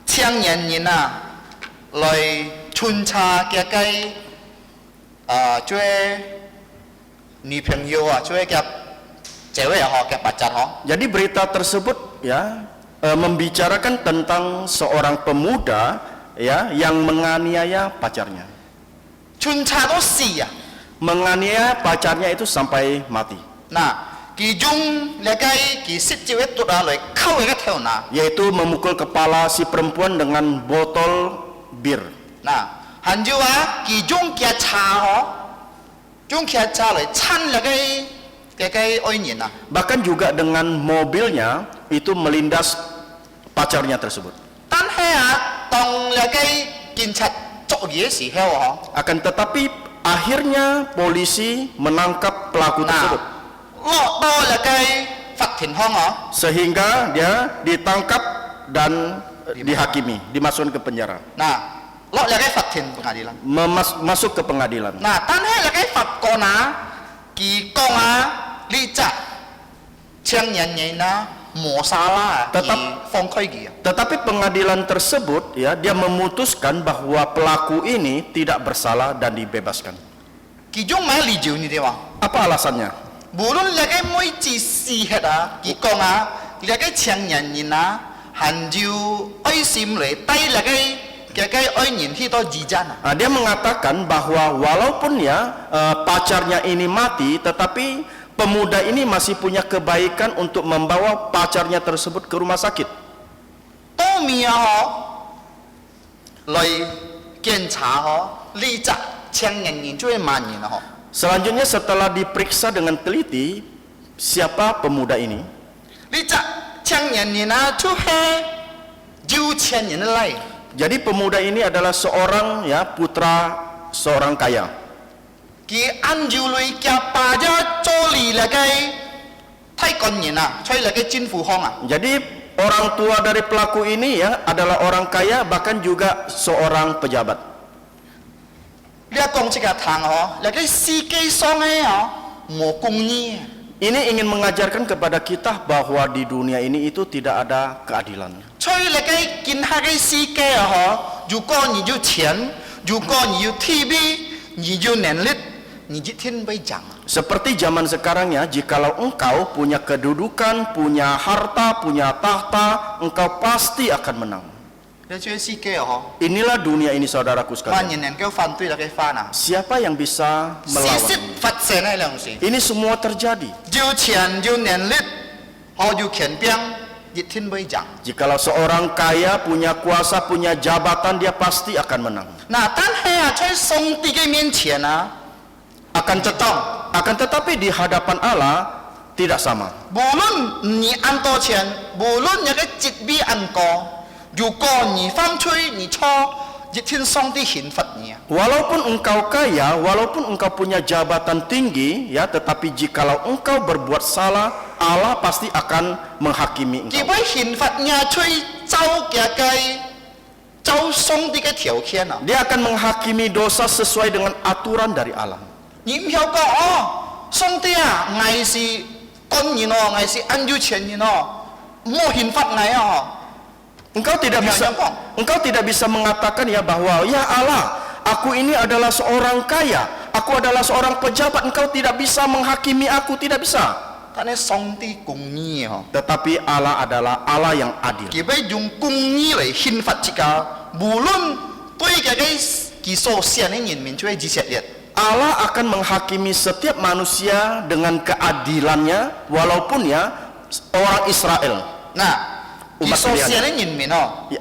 chiang yan yin na loi chun cha kia kai cuhe ni peng yo cuhe kia cewek ho kia pacar ho. Jadi berita tersebut ya membicarakan tentang seorang pemuda ya yang menganiaya pacarnya. Chun cha do si ya. Menganiaya pacarnya itu sampai mati. Nah, ki jung le kai ki sit jiu tu da loi kau ke theo na. Yaitu memukul kepala si perempuan dengan botol bir. Nah, han jiu a ki jung kia cha ho. Jung kia cha loi chan le kai oi nyin na. Bahkan juga dengan mobilnya itu melindas pacarnya tersebut. Tan he a tong le kai kin chat cok ye si heo ho. Akan tetapi akhirnya polisi menangkap pelaku tersebut. Lo to le kai fat tin hong ho. Sehingga dia ditangkap dan dihakimi, dimasukkan ke penjara. Nah, lo le kai fat tin pengadilan. Masuk ke pengadilan. Nah, tan he le kai fat ko na ki kong a li cha chiang nyan nyai na mo salah Tetap- phong khoi gi. Tetapi pengadilan tersebut ya dia memutuskan bahwa pelaku ini tidak bersalah dan dibebaskan. Ki jung ma li jiu ni de wa. Apa alasannya? Bulun le kai moi chi si he da ki kong a le kai chiang nyan nyin na han jiu oi sim le tai le kai oi nyin hi to ji jan. Nah, dia mengatakan bahwa walaupun ya pacarnya ini mati, tetapi pemuda ini masih punya kebaikan untuk membawa pacarnya tersebut ke rumah sakit. 当面来检查你这青年人就会慢人了 Selanjutnya setelah diperiksa dengan teliti siapa pemuda ini, 你这青年人就会有钱人来。 jadi pemuda ini adalah seorang putra seorang kaya. 佢按照你嘅爸爸做嚟嚟嘅太官人啊，所以嚟嘅政府行啊。 Jadi orang tua dari pelaku ini adalah orang kaya, bahkan juga seorang pejabat. 你講這個堂嚟嘅世界上嘅冇公義。 Ini ingin mengajarkan kepada kita bahwa di dunia ini itu tidak ada keadilan. 所以嚟嘅見下嘅世界如果你有錢，如果你有 TV， 你有能力，你一天會漲。 Seperti zaman sekarang jikalau engkau punya kedudukan, punya harta, punya tahta, engkau pasti akan menang. 你這個世界 Inilah dunia ini saudaraku 萬 sekalian. 人能夠反對嚟嘅翻啊， Siapa yang bisa 事實 melawan? 發生嘅兩事。 Ini semua terjadi. 有錢有能力，有權柄，一天會漲。 Jikalau seorang kaya, punya kuasa, punya jabatan, dia pasti akan menang. 那但係在上帝嘅面前Akan tetapi di hadapan Allah tidak sama. 無論你按多錢，無論你嘅職位按高，如果你犯罪你錯，一天上帝刑罰你。 Walaupun engkau kaya, walaupun engkau punya jabatan tinggi, tetapi jikalau engkau berbuat salah, Allah pasti akan menghakimi 佢 engkau. 會刑罰你去走嘅走上帝嘅條件啊！ Dia akan menghakimi dosa sesuai dengan aturan dari Allah. 你唔曉講上帝啊，我是官人我是按照錢人冇刑罰我 Engkau tidak bisa mengatakan bahwa ya Allah, aku ini adalah seorang kaya, aku adalah seorang pejabat, engkau tidak bisa menghakimi aku, tidak bisa. 但係上帝公義 Tetapi Allah adalah Allah yang adil. 佢會用公義嚟刑罰一個，無論對佢所獻嘅人民就會以色列。 Allah akan menghakimi setiap manusia dengan keadilannya, walaupun orang Israel, 嗱， umat 佢所獻 pilihannya, 嘅人民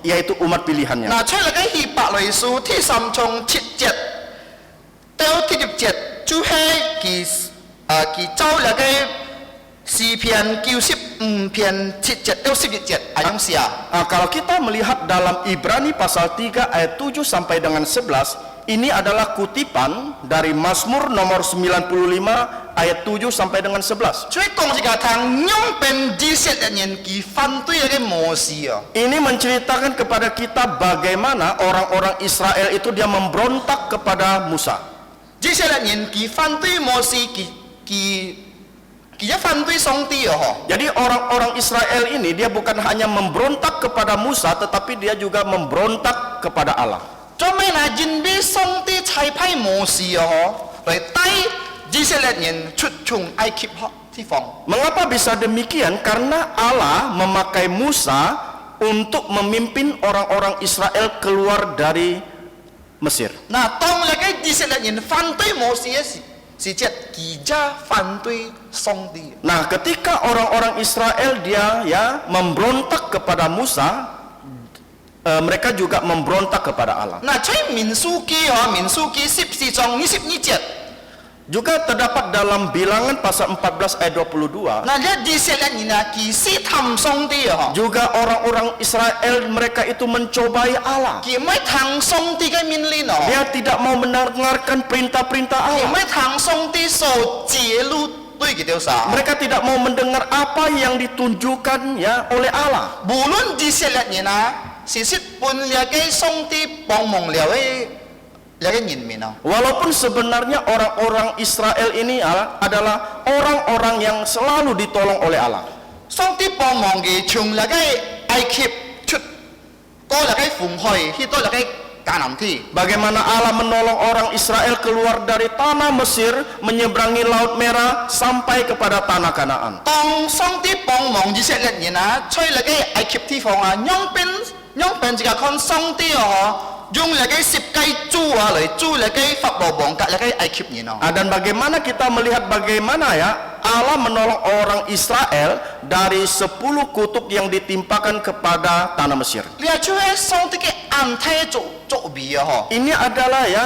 yaitu umat pilihannya. 嗱，出嚟嘅希伯來書第3章7節到第10節，就係佢走嚟嘅詩篇95篇7節到11節，係咁寫。 Kalau kita melihat dalam Ibrani pasal 3 ayat 7 sampai dengan 11, ini adalah kutipan dari Mazmur nomor 95 ayat 7 sampai dengan 11. 所以講這個堂，兩邊以色列人佢反對嘅摩西 Ini menceritakan kepada kita bagaimana orang-orang Israel itu dia memberontak kepada Musa. 以色列人佢反對摩西，佢一反對上帝 Jadi orang-orang Israel ini dia bukan hanya memberontak kepada Musa, tetapi dia juga memberontak kepada Allah. 做咩嗱？因為上帝差派摩西來帶以色列人出從埃及地方。 Mengapa bisa demikian? Karena Allah memakai Musa untuk memimpin orang-orang Israel keluar dari Mesir. 嗱，當你嘅以色列人反對摩西嘅時節，佢就反對上帝。 Nah, ketika orang-orang Israel dia memberontak kepada Musa, mereka juga memberontak kepada Allah. 嗱，在民數記14章22節， Juga terdapat dalam Bilangan pasal 14 ayat 22. 嗱，一以色列人佢試探上帝 Juga orang-orang Israel mereka itu mencobai Allah. 佢唔係聽上帝嘅命令 Dia tidak mau mendengarkan perintah-perintah 佢唔 Allah. 係聽上帝所揭露對佢哋啥。 Mereka tidak mau mendengar apa yang ditunjukkan oleh Allah. 無論以色列人是半日嘅上帝幫忙了嘅人民 Walaupun sebenarnya orang-orang Israel ini adalah orang-orang yang selalu ditolong oleh Allah. 上帝幫忙嘅從嚟嘅埃及出，過嚟嘅紅海，去到嚟嘅迦南地。 Bagaimana Allah menolong orang Israel keluar dari tanah Mesir, menyeberangi Laut Merah sampai kepada tanah Kanaan. 當上帝幫忙以色列人出嚟嘅埃及地方，兩邊一個看上帝用嚟嘅十雞豬啊嚟豬嚟嘅法老王格嚟嘅埃及人哦。 Dan bagaimana kita melihat bagaimana ya Allah menolong orang Israel dari 10 kutuk yang ditimpakan kepada tanah Mesir. 你係做喺上帝嘅眼睇做味啊嗬。 Ini adalah ya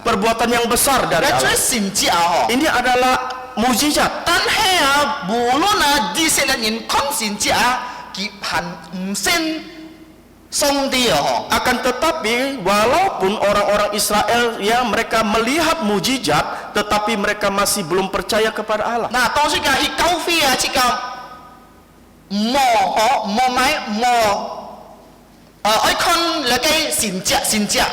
perbuatan yang besar dari 你做 Allah. 神蹟啊嗬。 Ini adalah mukjizat. 但係啊，無論啊以色列人看神蹟啊，佢係唔信上帝啊嗬。 Akan tetapi walaupun orang-orang Israel ya mereka melihat mukjizat tetapi mereka masih belum percaya kepada Allah. 嗱，當時嘅去交費啊，即個冇可冇買冇，愛看嚟嘅神蹟。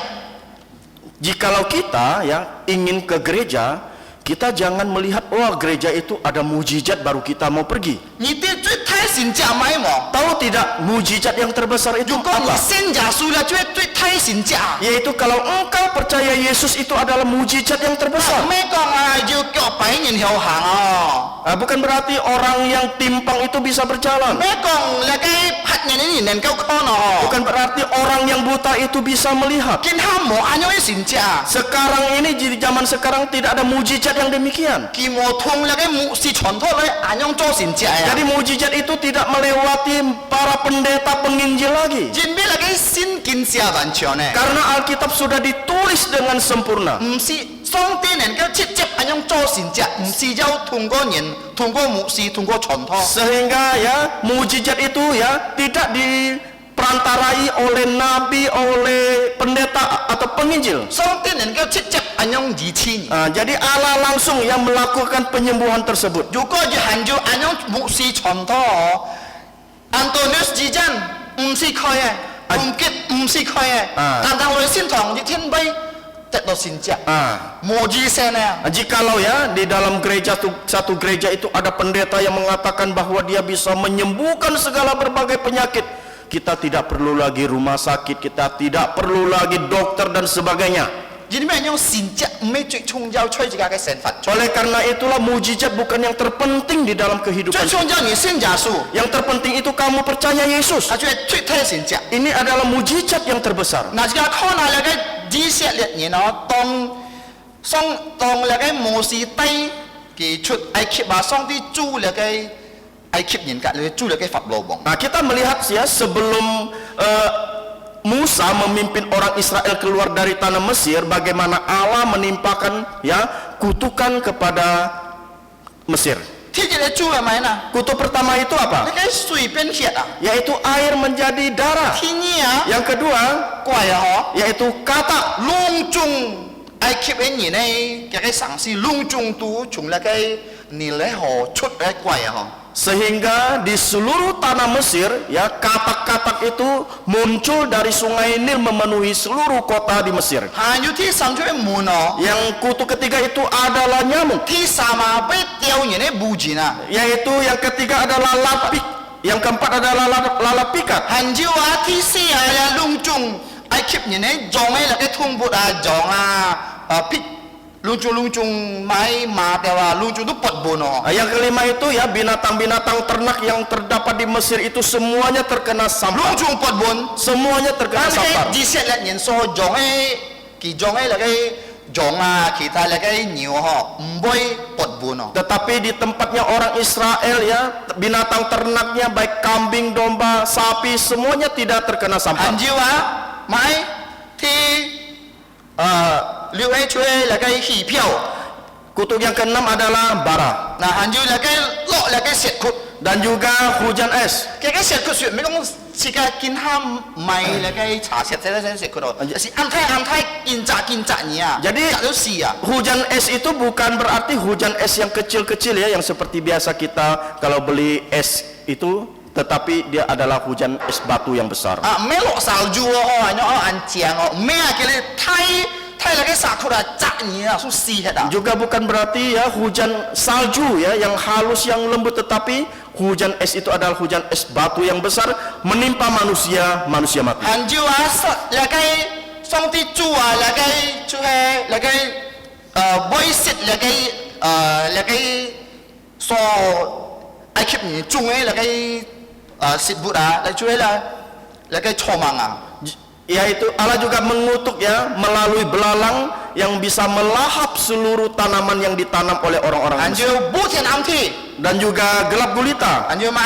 Jikalau kita ya ingin ke gereja, kita jangan melihat wah gereja itu ada mukjizat baru kita mau pergi. 你哋最睇神蹟買冇？ Tahu tidak mukjizat yang terbesar itu 如果你 apa? 信耶穌啦，最睇神蹟啊！ Yaitu kalau engkau percaya Yesus itu adalah mukjizat yang terbesar. 咩講啊？要腳跛然後行啊！ Bukan berarti orang yang timpang itu bisa berjalan. 咩講？你嘅黑人你能夠看啊？ Bukan berarti orang yang buta itu bisa melihat. 見他冇按樣嘅神蹟啊！ Sekarang ini di zaman sekarang tidak ada mukjizat yang demikian. 佢冇通你嘅牧師傳託你按樣做神蹟啊！ Jadi mukjizat itu tidak melewati para pendeta penginjil lagi. 因為你嘅先見是完全呢， Karena Alkitab sudah ditulis dengan sempurna. 唔是上帝能夠直接按樣做神蹟，唔是要通過人、通過牧師、通過傳託。 Sehingga ya mukjizat itu ya tidak diperantarai oleh nabi, oleh pendeta atau penginjil. 上帝能夠直接按樣醫治你。 Jadi Allah langsung yang melakukan penyembuhan tersebut. 如果要按照按樣牧師傳託，安多尼斯之戰唔是佢嘅，攻擊唔是佢嘅，但係我哋先堂熱天杯得到神蹟， 冇醫生啊！ Jikalau ya di dalam gereja satu gereja itu ada pendeta yang mengatakan bahwa dia bisa menyembuhkan segala berbagai penyakit, kita tidak perlu lagi rumah sakit, kita tidak perlu lagi dokter dan sebagainya. 因為用神蹟唔係最重要、最自家嘅神法， Oleh karena itulah mukjizat bukan yang terpenting di dalam 最 kehidupan. 重要你信耶穌， Yang terpenting itu kamu percaya Yesus. 啊，最最睇神蹟。 Ini adalah mukjizat yang terbesar. 嗱，而家看下你嘅以色列人啊，當你嘅摩西低佢出埃及啊，上帝主你嘅埃及人格，你主你嘅法老王。 Nah, kita melihat ya sebelum Musa memimpin orang Israel keluar dari tanah Mesir, bagaimana Allah menimpakan ya kutukan kepada Mesir. 天日你主係咪啊？ Kutuk pertama itu 你 apa? 嘅水變血啊！ Yaitu air menjadi darah. 天意啊， Yang kedua 怪啊嗬！ yaitu kata. 隆中埃及嘅人呢，嘅城市隆中都從那個尼勒河出嚟怪啊嗬！ Sehingga di seluruh tanah Mesir ya katak-katak itu muncul dari sungai Nil memenuhi seluruh kota di Mesir. 還有啲甚至係門啊， Yang kutuk ketiga itu adalah nyamuk, 啲沙馬被雕人嘅布件啊， yaitu yang ketiga adalah lapik, yang keempat adalah lalat pikat. 還有啊啲四啊呀隆中埃及人呢撞喺那個通bod啊撞啊劈隆中買馬掉啊隆中都拔本哦。 Yang kelima itu ya binatang-binatang ternak yang terdapat di Mesir itu semuanya terkena 隆 sampar. 中拔本， Semuanya 但 terkena 係 sampar. 以色列人所撞喺佢撞喺那個撞啊其他那個牛嗬唔會拔本哦。 Tetapi di tempatnya orang Israel ya binatang ternaknya baik kambing, domba, sapi semuanya tidak terkena sampar. 還有啊買啲溜喺出嚟那個戲票， Kutuk yang keenam adalah bara 嗱還有那個落那個石窟。 dan juga hujan es. 嘅石窟説，咪講世界見下咪那個茶石仔喺石窟度，是暗睇見扎你啊， Jadi 扎到死啊！ hujan es itu bukan berarti hujan es yang kecil-kecil ya yang seperti biasa kita kalau beli es itu, tetapi dia adalah hujan es batu yang besar. 啊，咩落salju哦，係哦硬正哦，咩啊叫你睇那個石窟啊，扎你啊，所死hết啊！ Juga bukan berarti ya hujan salju ya yang halus yang lembut, tetapi hujan es itu adalah hujan es batu yang besar menimpa manusia mati. 還有啊，那個上帝主啊，那個就係那個威脅那個所埃及人種嘅那個食物啊，嚟做啦，那個錯盲啊。Yaitu Allah juga mengutuk ya melalui belalang yang bisa melahap seluruh tanaman yang ditanam oleh orang-orang Mesir. 按照武田暗天， Dan juga gelap gulita. 按照買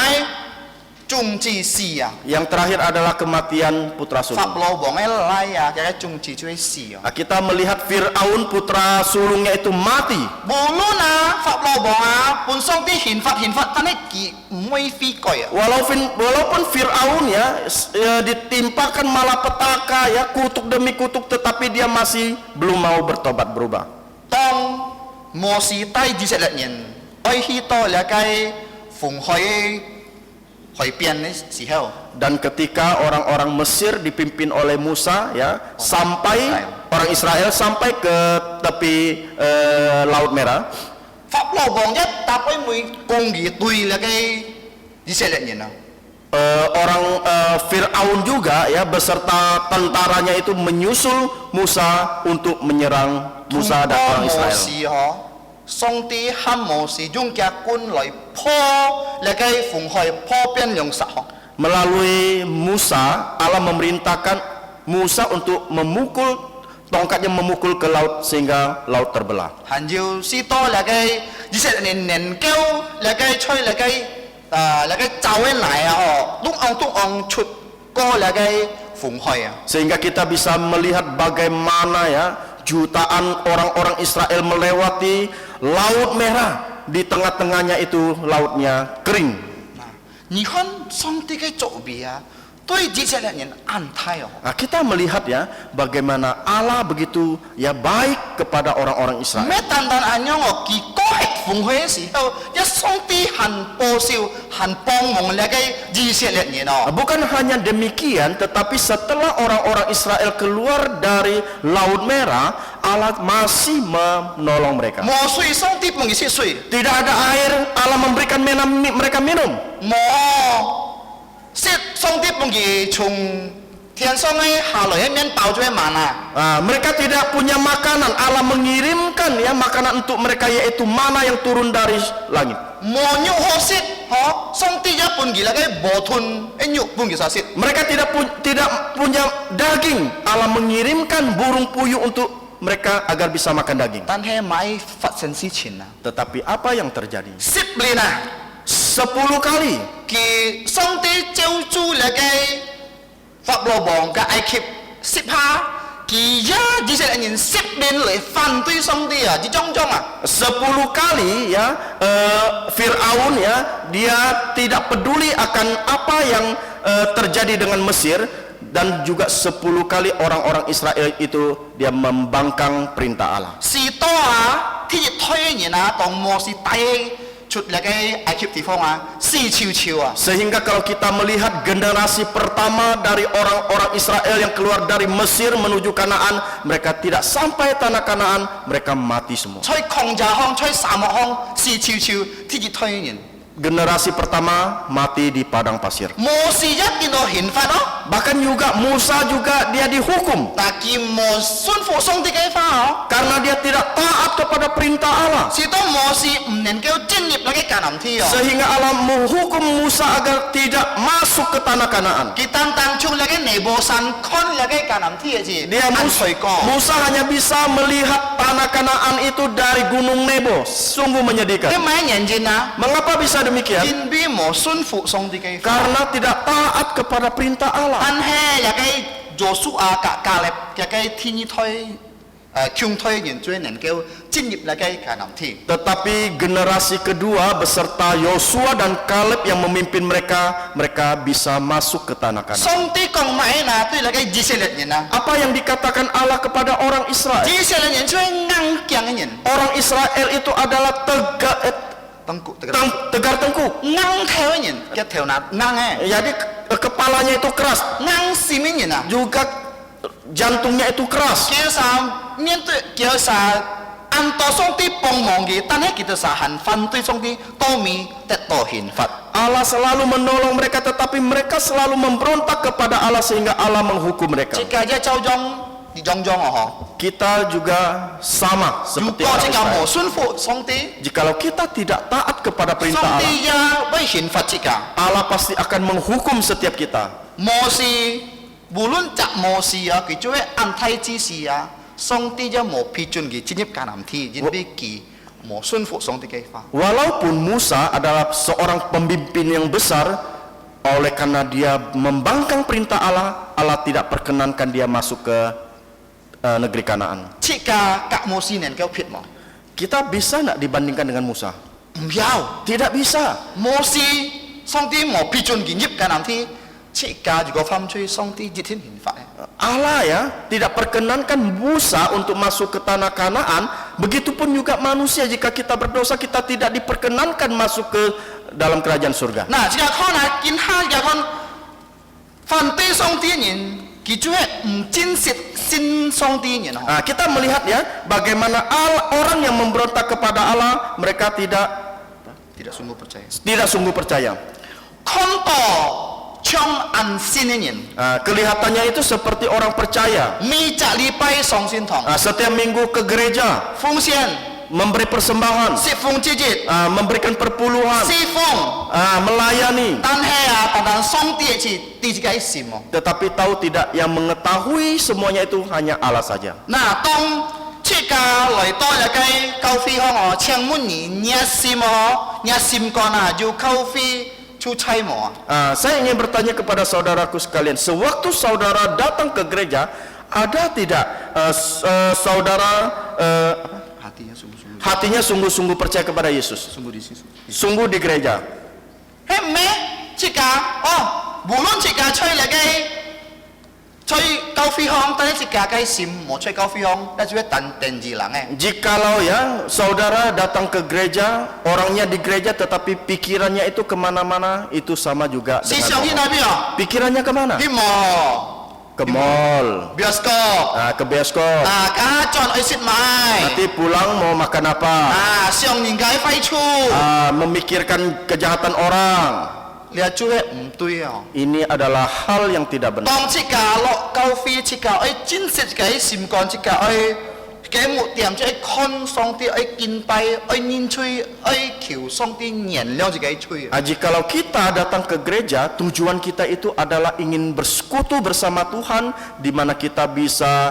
中之死啊， Yang terakhir adalah kematian putra 法 sulung. 老王嘅來啊，嘅中之就會死啊。 Nah, kita melihat Fir'aun putra sulungnya itu mati. 無論啊，法老王啊，本上啲憲法，但係佢唔會悔改啊。 Walaupun Fir'aun ya ditimpakan malapetaka ya kutuk demi kutuk, tetapi dia masih belum mau bertobat berubah. 當摩西帶以色列人愛去到那個紅海邊嘅時候， Dan ketika orang-orang Mesir dipimpin oleh Musa ya sampai orang Israel sampai ke tepi Laut Merah, 法老王一搭開每攻擊對那個以色列人啊。 Fir'aun juga ya beserta tentaranya itu menyusul Musa untuk menyerang Musa dan orang 摩 Israel. 西嗬，上帝喊摩西用腳棍來破那個紅海，破邊用石嗬。 Melalui Musa, Allah memerintahkan Musa untuk memukul tongkatnya memukul ke laut sehingga laut terbelah. 還要士多那個以色列人能夠那個吹那個那個走嘅奶啊嗬，東昂出過那個紅海啊。 Sehingga kita bisa melihat bagaimana ya jutaan orang-orang Israel melewati Laut Merah, di tengah-tengahnya itu lautnya kering. 你看上帝嘅作為啊，對以色列人安泰哦。 Nah, kita melihat ya bagaimana Allah begitu ya baik kepada orang-orang Israel. 咩單單安樣哦，佢過係紅海嘅時候，一上帝很報銷、很幫忙那個以色列人哦。 Bukan hanya demikian, tetapi setelah orang-orang Israel keluar dari Laut Merah, Allah masih menolong mereka. 冇水，上帝幫佢食水； Tidak ada air, Allah memberikan mereka minum. 冇食，上帝幫佢從天上嘅下來一面包咗一晚啊。 Mereka tidak punya makanan, Allah mengirimkan ya makanan untuk mereka yaitu mana yang turun dari langit. 冇肉可食，嗬，上帝一半佢那個無吞一肉半佢實食。 Mereka tidak punya daging, Allah mengirimkan burung puyuh untuk mereka agar bisa makan daging. 但係買發生事情啊， Tetapi apa yang terjadi? 10年啊， 10 kali 佢上帝照住那個法老王嘅埃及10下，佢一以色列人10年嚟反對上帝啊，這種啊。 10 kali ya Fir'aun ya dia tidak peduli akan apa yang terjadi dengan Mesir, dan juga 10 kali orang-orang Israel itu dia membangkang perintah Allah. 士多啊，天熱推人啊，當摩西帶出那個埃及地方啊，死悄悄啊。 Sehingga kalau kita melihat generasi pertama dari orang-orang Israel yang keluar dari Mesir menuju Kanaan, mereka tidak sampai tanah Kanaan, mereka mati semua. 吹曠野腔，吹沙漠腔，死悄悄，天熱推人。 Generasi pertama mati di padang pasir. 摩西一見到憲法咯， Bahkan juga Musa juga dia dihukum 但見摩順服上帝嘅法哦。 karena dia tidak taat kepada perintah Allah. 是當摩西唔能夠進入那個迦南地哦。 Sehingga Allah menghukum Musa agar tidak masuk ke tanah Kanaan. 佢單單從那個尼布山看那個迦南地嘅字， Dia Musa hanya bisa melihat tanah Kanaan itu dari Gunung Nebo. Sungguh 你 menyedihkan. 買人證啊， Mengapa bisa demikian? 因為冇順服上帝嘅法。 Karena tidak taat kepada perintah Allah. 但係那個約書亞加勒那個天意推強推人最能夠進入那個迦南地。 Tetapi generasi kedua beserta Yosua dan Kaleb yang memimpin mereka, mereka bisa masuk ke tanah Kanaan. 上帝講咩嗱？對那個以色列人啊， Apa yang dikatakan Allah kepada orang Israel? 以色列人最硬頸嘅人， Orang Israel itu adalah tegar tengkuk. 硬頭嘅人，一條嗱硬嘅， Jadi kepalanya itu keras, 硬線嘅人啊， juga jantungnya itu keras. 叫啥面對叫啥按到上帝幫忙嘅，但係叫啥很反對上帝，都未得到憲法。 Allah selalu menolong mereka, tetapi mereka selalu memberontak kepada Allah sehingga Allah menghukum mereka. 即係一周中啲種種啊， Kita juga sama 嗬。如 seperti 果 orang 即係冇 Israel. 順服上帝， Jikalau kita tidak taat kepada perintah 上 Allah, 帝也會憲法即係。 Allah pasti akan menghukum setiap kita. 摩西無論雜摩西啊，佢做安泰之事啊，上帝就冇批准佢進入迦南地，因為佢冇順服上帝嘅法。 Walaupun Musa adalah seorang pemimpin yang besar, oleh karena dia membangkang perintah Allah, Allah tidak perkenankan dia masuk ke negeri Kanaan. 切架格摩西能夠撇冇？ Kita bisa nggak dibandingkan dengan Musa? 唔要， Tidak bisa. 摩西上帝冇批准佢入迦南地，切架如果犯罪，上帝熱天刑罰嘅。 Allah ya tidak perkenankan Musa untuk masuk ke tanah Kanaan. Begitupun juga manusia, jika kita berdosa kita tidak diperkenankan masuk ke dalam kerajaan surga. 嗱，即係看下見下嘅看犯對上帝嘅人，佢就係唔真實信上帝嘅人。 Nah, kita melihat ya bagaimana orang yang memberontak kepada Allah, mereka tidak sungguh percaya. 看到唱安信嘅人， Kelihatannya itu seperti orang percaya. 每隻禮拜上聖堂， Setiap minggu ke gereja, 奉獻、 memberi persembahan, 釋放節節、 memberikan perpuluhan, 釋放， melayani. 但係啊，但上帝係第一個心哦。 Tetapi tahu tidak, yang mengetahui semuanya itu hanya Allah saja. 嗱，當出家來到一個教會巷哦，請滿年熱心哦，熱心幹啊，要教會出差冇啊？ Saya ingin bertanya kepada saudaraku sekalian, sewaktu saudara datang ke gereja, ada tidak saudara hatinya sungguh-sungguh percaya kepada Yesus? Sungguh di gereja. 係咩？出家哦，無論出家出嚟嘅，出教會巷，但係出家嘅心冇出教會巷，但係做電子人嘅。 Jikalau ya saudara datang ke gereja, orangnya di gereja tetapi pikirannya itu kemana-mana, itu sama juga 思 dengan 想去 bohong. 哪邊啊？ Pikirannya kemana? 去冇 Ke mall, bioskop， ke bioskop. 家轉去食買， Nanti pulang mau makan apa? 上年嘅廢處， Memikirkan kejahatan orang. 你係做係唔對啊！ Ini adalah hal yang tidak benar. 當出家落教會出家，真實嘅心肝出家，嘅目點就看上帝，敬拜，念吹，求上帝燃亮自己吹。 Jikalau kita datang ke gereja, tujuan kita itu adalah ingin bersekutu bersama Tuhan, di mana kita bisa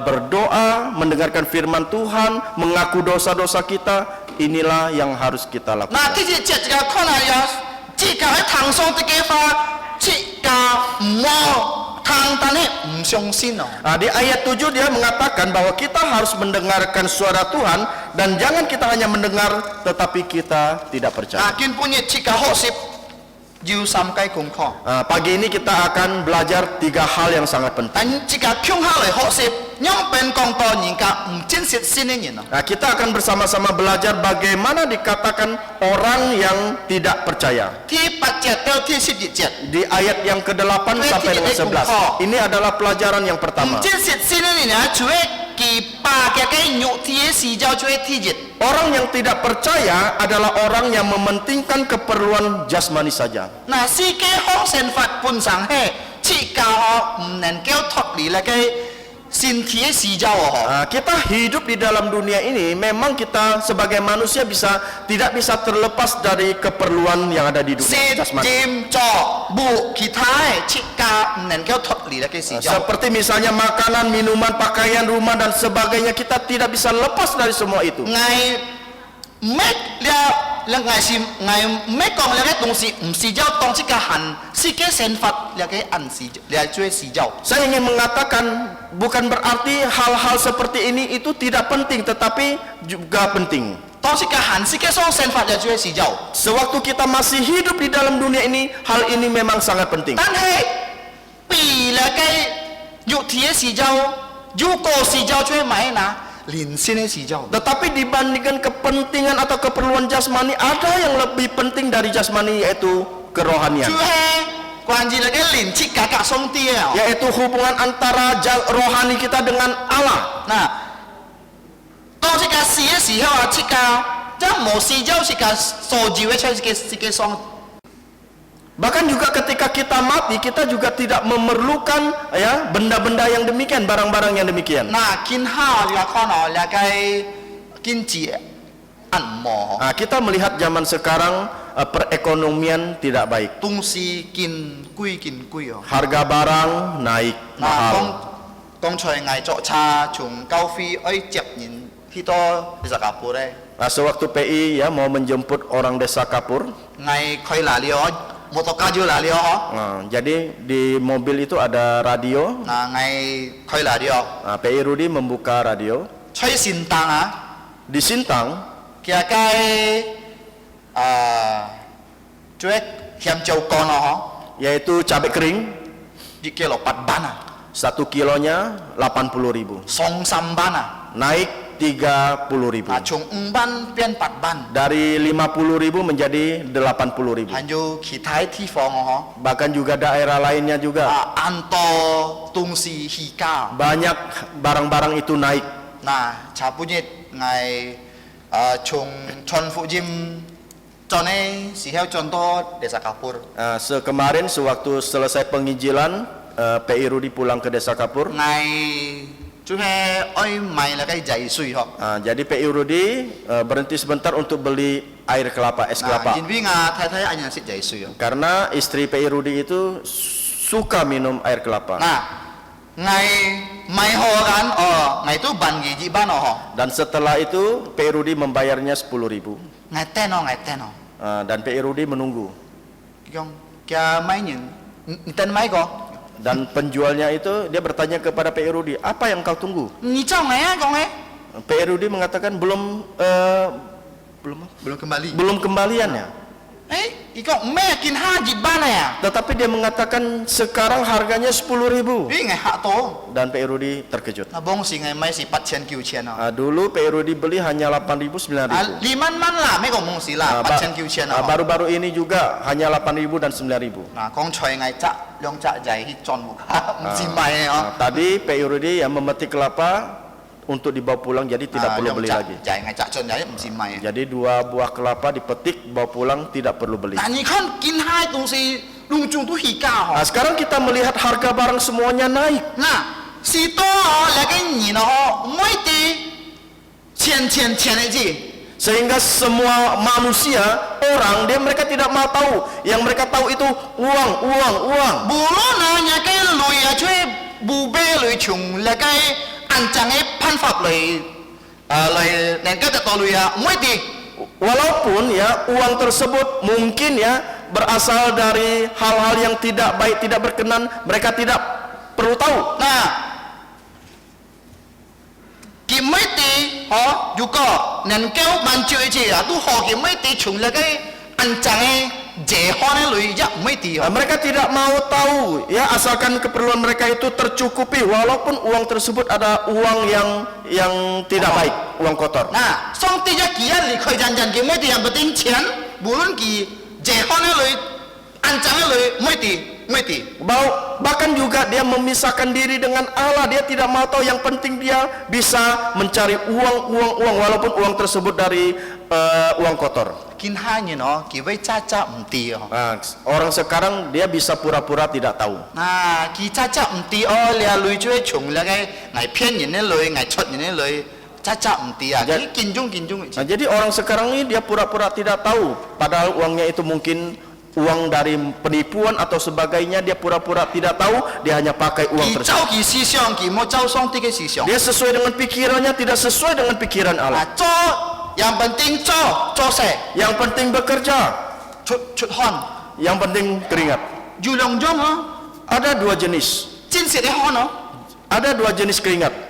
berdoa, mendengarkan firman Tuhan, mengaku dosa-dosa kita. Inilah yang harus kita 嗱， lakukan. 啲只只個看下呀，出家喺堂上帝嘅話，出家唔好堂，但係唔相信哦。 Di ayat 7 dia mengatakan bahwa kita harus mendengarkan suara Tuhan, dan jangan kita hanya mendengar tetapi kita tidak percaya. 見半日出家學習要3個功課， Pagi ini kita akan belajar 3 hal yang sangat penting. 但出家強下嚟學習，讓邊講到人家唔真實信嘅人啊。 Kita akan bersama-sama belajar bagaimana dikatakan orang yang tidak percaya. ที่8節到ที่11節。 Di ayat yang ke-8 sampai dengan 11. Ini adalah pelajaran yang 唔 pertama. 真實信嘅人啊，就係佢把嘅肉體嘅事就做體質。 Orang yang tidak percaya adalah orang yang mementingkan keperluan jasmani saja. 嗱，世界學成法本上係出家學唔能夠脫離那個身體嘅事就哦。 Kita hidup di dalam dunia ini, memang kita sebagai manusia tidak bisa terlepas dari keperluan yang ada di 食 dunia jasmani. 佔作無其他嘅出家唔能夠脫離那個事就。 Seperti misalnya makanan, minuman, pakaian, rumah dan sebagainya, kita tidak bisa lepas dari semua itu. 嗌咩了嗌是嗌咩講了嘅東西唔是就當出家行，世界成法了嘅暗示了做事就。 Saya ingin mengatakan bukan berarti hal-hal seperti ini itu tidak penting, tetapi juga penting. 當出家行，世界上成法了做事就。 Sewaktu kita masih hidup di dalam dunia ini, hal ini memang sangat penting. 但係被了嘅肉體嘅事就，如果事就做買嗱。 連先嘅事就， Tetapi dibandingkan kepentingan atau keperluan jasmani, ada yang lebih penting dari jasmani, yaitu 就 kerohanian, 係關於那個連接價格上帝啊！ yaitu hubungan antara rohani kita dengan Allah. 嗱，當這個事嘅時候啊，這個即冇事就這個所照嘅出這個上。 Bahkan juga ketika kita mati, kita juga tidak memerlukan ya benda-benda yang demikian, barang-barang yang demikian. 嗱，見下你看哦，那個經濟按摩， Kita melihat zaman sekarang perekonomian tidak baik. 東西見貴哦。 Harga barang naik 嗱， mahal. 剛才嗌作差從高飛愛接人去到di Singapura咧， Nah, sewaktu PI ya mau menjemput orang desa Kapur, 嗌佢嚟了，motor car 就嚟了嗬。 nah, jadi di mobil itu ada radio. 嗱，嗌佢嚟了， Nah, PI Rudi membuka radio. 吹線燈啊， Di Sintang 其實雞最險就乾咯 yaitu cabai kering, 嗬，一kilo 8 ban 啊， 1 kilonya 80.000, 送3 ban 啊， naik 30.000. 啊從5 ban 變8 ban， Dari 50.000 menjadi 80.000. 還有其他地方哦 Bahkan juga daerah lainnya 嗬， juga 按多東西起價。 banyak barang-barang itu naik. Nah, capunya ngai chung chon fujim chone sihau contoh desa Kapur. Nah, kemarin sewaktu selesai penginjilan, PI Rudi pulang ke desa Kapur. Ngai cuhe oi mai là cái dạy suy ho. Nah, jadi PI Rudi berhenti sebentar untuk beli air kelapa, es Nah, kelapa. jin wi nga thai thai anh sit dạy suy ho. Karena istri PI Rudi itu suka minum air kelapa. Nah, ngai mai ho kan ngai tu ban gi ji ban ho. Dan setelah itu PI Rudi membayarnya 10.000. Ngai ten ho. Dan PI Rudi menunggu. Kong kya mai nyin ten mai ko. Dan penjualnya itu dia bertanya kepada PI Rudi, apa yang kau tunggu? Ni chong ngai a kong ngai. PI Rudi mengatakan belum Belum kembaliannya. ikong me kin ha ji ban ya. Tetapi dia mengatakan sekarang harganya 10.000. Wi ngai ha to. Dan PI Rudi terkejut. Bong si ngai mai si 8,000 9,000 ho. Dulu PI Rudi beli hanya 8.000 9.000. 5 man lah, mấy con mong xí là 8,000 9,000 à. Baru-baru ini juga hanya 8.000 dan 9.000. Nah, con choi ngai cak, long cak jai hit chon buka, mesti mai ya. Tadi PI Rudi yang memetik kelapa untuk dibawa pulang, jadi tidak perlu beli lagi. Jai ngai cak chon jai mesti mai. Jadi 2 buah kelapa dipetik, bawa pulang, tidak perlu beli. Nah, ni kan kin hai tong si lung chung tu hi ka ho. Nah, sekarang kita melihat harga barang semuanya naik. Nah, si to là cái nhìn ho, mỗi tí钱的gì. Sehingga semua manusia, orang, mereka tidak mau tahu. Yang mereka tahu itu uang. Bulu na nhà cái lùi à chơi bù bê lùi chung là cái anh chàng ấy phan pháp lùi lùi nên cái to lùi à mỗi tí. Walaupun ya uang tersebut mungkin ya berasal dari hal-hal yang tidak baik, tidak berkenan, mereka tidak perlu tahu. Nah, cái mấy tí họ dù có nên kéo ban chơi gì à, tu họ cái mấy tí chung là cái anh chàng ấy dễ hoa này lùi dắt mấy tí họ. Mereka tidak mau tahu ya, asalkan keperluan mereka itu tercukupi, walaupun uang tersebut ada uang yang tidak baik, uang kotor. Nah, xong tí cho kia thì khởi dần cái mấy tí yang penting tiền, vô luận cái dễ hoa này lùi anh chàng ấy lùi mấy tí. Bahkan juga dia memisahkan diri dengan Allah. Dia tidak mau tahu, yang penting dia bisa mencari uang walaupun uang tersebut dari uang kotor. Kin hanya no, kiwai caca mti ho. Nah, orang sekarang dia bisa pura-pura tidak tahu. Nah, ki caca mti oh lia lui cuy chung là cái ngày phiên nhìn này lui, ngày chốt nhìn này lui, caca mti à. Ki kinjung. Nah, jadi orang sekarang ini dia pura-pura tidak tahu, padahal uangnya itu mungkin uang dari penipuan atau sebagainya. Dia pura-pura tidak tahu, dia hanya pakai uang Ki tersebut. zhao ki si xiang, ki mo zhao song ti ke si xiang. Dia sesuai dengan pikirannya, tidak sesuai dengan pikiran Allah. Ah, zhao yang penting zhao se, Yang penting bekerja, chut hon. yang penting keringat. Yu long jong ho, Ada 2 jenis. jin se de hon ho. Ada 2 jenis keringat.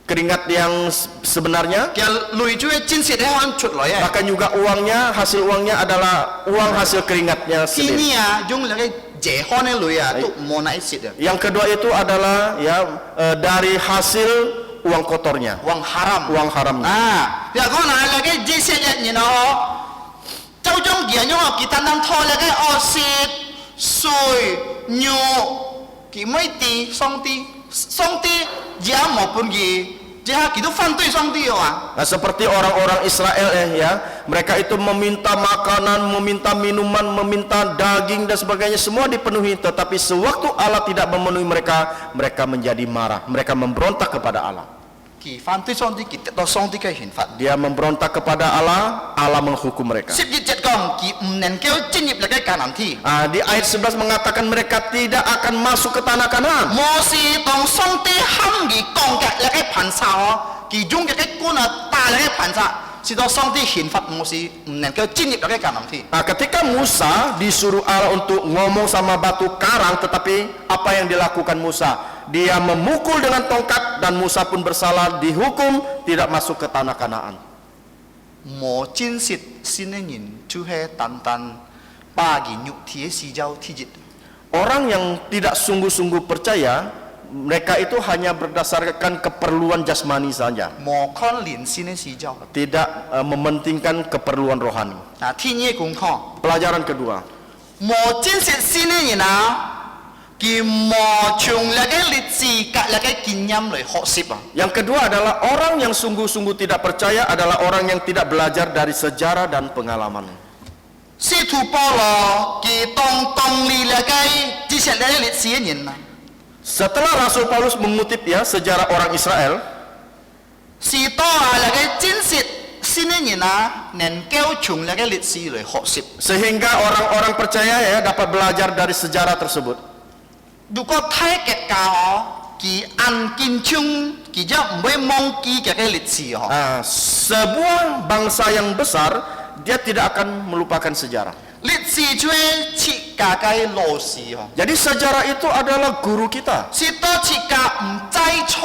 Keringat yang sebenarnya, Kia lui cuy jin se de hon chut loi ya. bahkan juga uangnya, hasil uangnya adalah uang hasil keringatnya Ki sendiri. ni à, jung là cái dễ hon này lui à, tu mo nai sit ya. Yang kedua itu adalah ya dari hasil uang kotornya, Wang haram. uang haramnya. À, giờ con nói là cái gì sẽ nhận nhìn nó châu trong kia nhưng mà cái tan tan thôi là cái oxit sôi nhựa cái mấy tí xong tí giá một phần gì giá kita phản đối xong tí à. Nah, seperti orang-orang Israel ya, mereka itu meminta makanan, meminta minuman, meminta daging dan sebagainya, semua dipenuhi. Tetapi sewaktu Allah tidak memenuhi mereka, mereka menjadi marah, mereka memberontak kepada Allah. 佢反對上帝，佢得到上帝嘅刑罰。 Dia memberontak kepada Allah, Allah menghukum mereka. 11節講，佢唔能夠進入那個迦南地。 Di ayat 11 mengatakan mereka tidak akan masuk ke tanah Kanaan. 摩西當上帝喊佢降格那個磐石哦，佢用那個棍啊打那個磐石，直到上帝刑罰摩西唔能夠進入那個迦南地。 Ketika Musa disuruh Allah untuk ngomong sama batu karang, tetapi apa yang dilakukan Musa? Dia memukul dengan tongkat dan Musa pun bersalah, dihukum tidak masuk ke tanah Kanaan. 無真實信的人，就係單單把佢肉體嘅事就體質。 Orang yang tidak sungguh-sungguh percaya, mereka itu hanya berdasarkan keperluan jasmani saja, 無看靈性嘅事就。 tidak mementingkan keperluan rohani. 嗱，天嘢講看。 Pelajaran kedua, 無真實信嘅人啊，佢無從那個歷史甲那個經驗來學習啊。 yang kedua adalah orang yang sungguh-sungguh tidak percaya adalah orang yang tidak belajar dari sejarah dan pengalaman. 使徒保羅佢當理那個知識那個歷史嘅人啊， Setelah Rasul Paulus mengutip ya sejarah orang Israel, 是多啊那個真實信嘅人啊，能夠從那個歷史來學習。 sehingga orang-orang percaya ya dapat belajar dari sejarah tersebut. 如果太極教哦，佢按緊張，佢就唔會忘記嗰個歷史哦。 Sebuah bangsa yang besar dia tidak akan melupakan sejarah. 歷史就係設計嘅老師哦。 Jadi sejarah itu adalah guru kita, 是多設計唔知錯，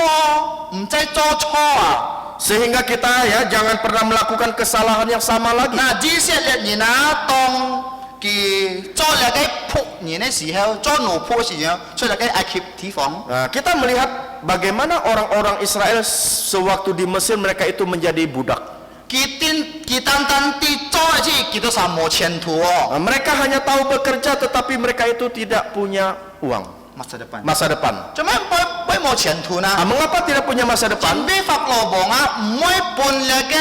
唔知做錯啊！ sehingga kita ya jangan pernah melakukan kesalahan yang sama lagi. 嗱，知識嘅人啊，當佢做那個僕人嘅時候，做奴僕嘅時候，出那個埃及地方， Kita melihat bagaimana orang-orang Israel sewaktu di Mesir mereka itu menjadi budak. 佢單單地做嘅事，佢都係冇前途哦。 Mereka hanya tahu bekerja tetapi mereka itu tidak punya uang, masa depan. 做咩會冇前途呢？ Mengapa tidak punya masa 準 depan? 備法老王啊，唔會半那個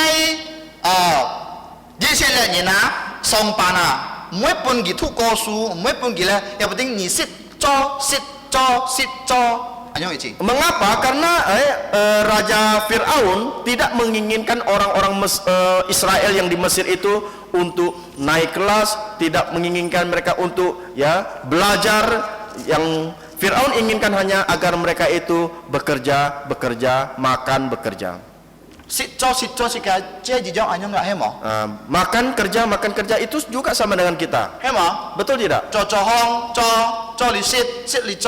知識嘅人啊上班啊，唔會半佢讀過書，唔會半佢咧，又不定你識做，咁樣嘅字。 Mengapa? Karena Raja Fir'aun tidak menginginkan orang-orang Israel yang di Mesir itu untuk naik kelas, tidak menginginkan mereka untuk ya belajar. Yang Fir'aun inginkan hanya agar mereka itu bekerja, makan, bekerja. 識做嘅，即係種咁樣嘅，係冇？ Makan kerja itu juga sama dengan kita. 係冇？ Betul tidak? 做空，做你識你做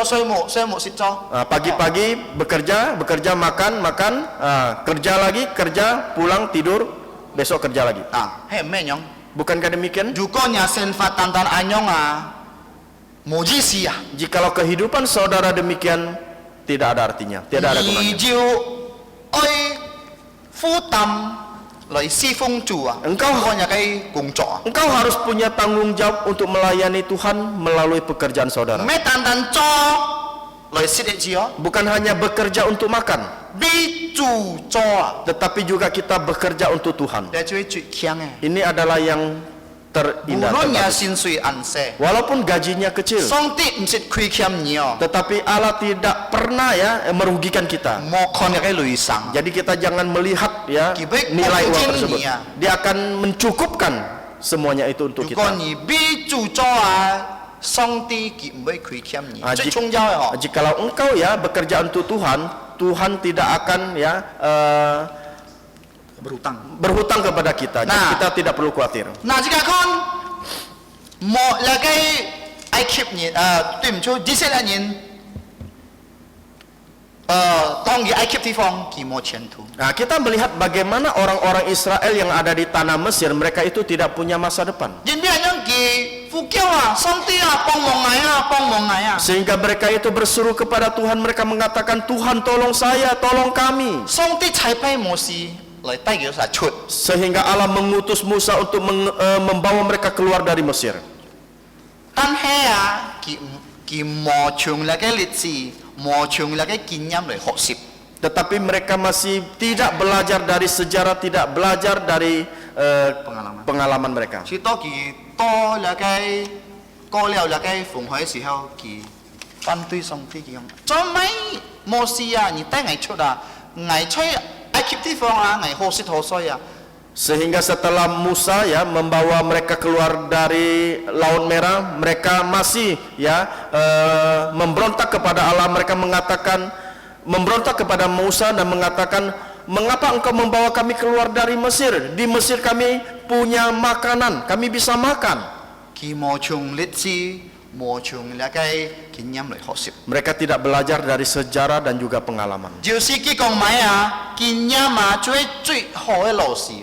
水務識做。 Pagi-pagi bekerja, makan, kerja lagi, pulang tidur, besok kerja lagi. 係咩樣？ Bukankah demikian? 如果你生活單單咁樣啊，冇意思啊！ Jikalau kehidupan saudara demikian, tidak ada artinya, tidak ada 你 gunanya. 就愛負擔來侍奉主啊！ Engkau 我有嘅工作啊！ Engkau harus punya tanggung jawab untuk melayani Tuhan melalui pekerjaan 唔 saudara. 係單單做來識你字哦， Bukan hanya bekerja untuk makan, 俾主做啊！ tetapi juga kita bekerja untuk Tuhan. 你最最強嘅， Ini adalah yang 無 terindah. 論你 terbagus. 薪水按些， Walaupun gajinya kecil, 上帝唔是虧欠你哦， tetapi Allah tidak pernah ya merugikan kita. 冇看你嘅累上。 Jadi kita jangan melihat ya Kibaik nilai uang mungkin tersebut. ya. Dia akan mencukupkan semuanya itu untuk 如果 kita. 你俾主做啊，上帝佢唔會虧欠你。 最 Jik- 重要嘅哦， Jikalau engkau ya bekerja untuk Tuhan, Tuhan tidak akan ya berhutang kepada kita. Jadi Nah. kita tidak perlu khawatir. 嗱，即個看冇那個埃及人對唔住，以色列人當佢埃及地方佢冇前途。 Nah, kita melihat bagaimana orang-orang Israel yang ada di tanah Mesir, mereka itu tidak punya masa depan. 人哋係樣佢呼叫啊，上帝啊，幫忙我啊，幫忙我啊。 Sehingga mereka itu berseru kepada Tuhan, mereka mengatakan, Tuhan tolong saya, tolong kami. 上帝差派摩西來帶佢哋出， Sehingga Allah mengutus Musa untuk membawa mereka keluar dari Mesir. 但係啊，佢冇從那個歷史，冇從那個經驗嚟學習。 Tetapi mereka masih tidak belajar dari sejarah, tidak belajar dari pengalaman mereka. 直到佢到那個過了那個紅海嘅時候，佢反對上帝，佢講：做咩摩西啊，你帶我出啊？ ngày chơi Ai Cập地方啊，ngày hồ xịt hồ soi à. Sehingga setelah Musa ya membawa mereka keluar dari Laut Merah, mereka masih ya memberontak kepada Allah. Mereka memberontak kepada Musa dan mengatakan, mengapa engkau membawa kami keluar dari Mesir? Di Mesir kami punya makanan, kami bisa makan. Khi mò chung lịch sử, mò chung là cái kinh nghiệm lại học習. Mereka tidak belajar dari sejarah dan juga pengalaman. Giáo sư cái con máy à, kinh nghiệm mà最好的老师。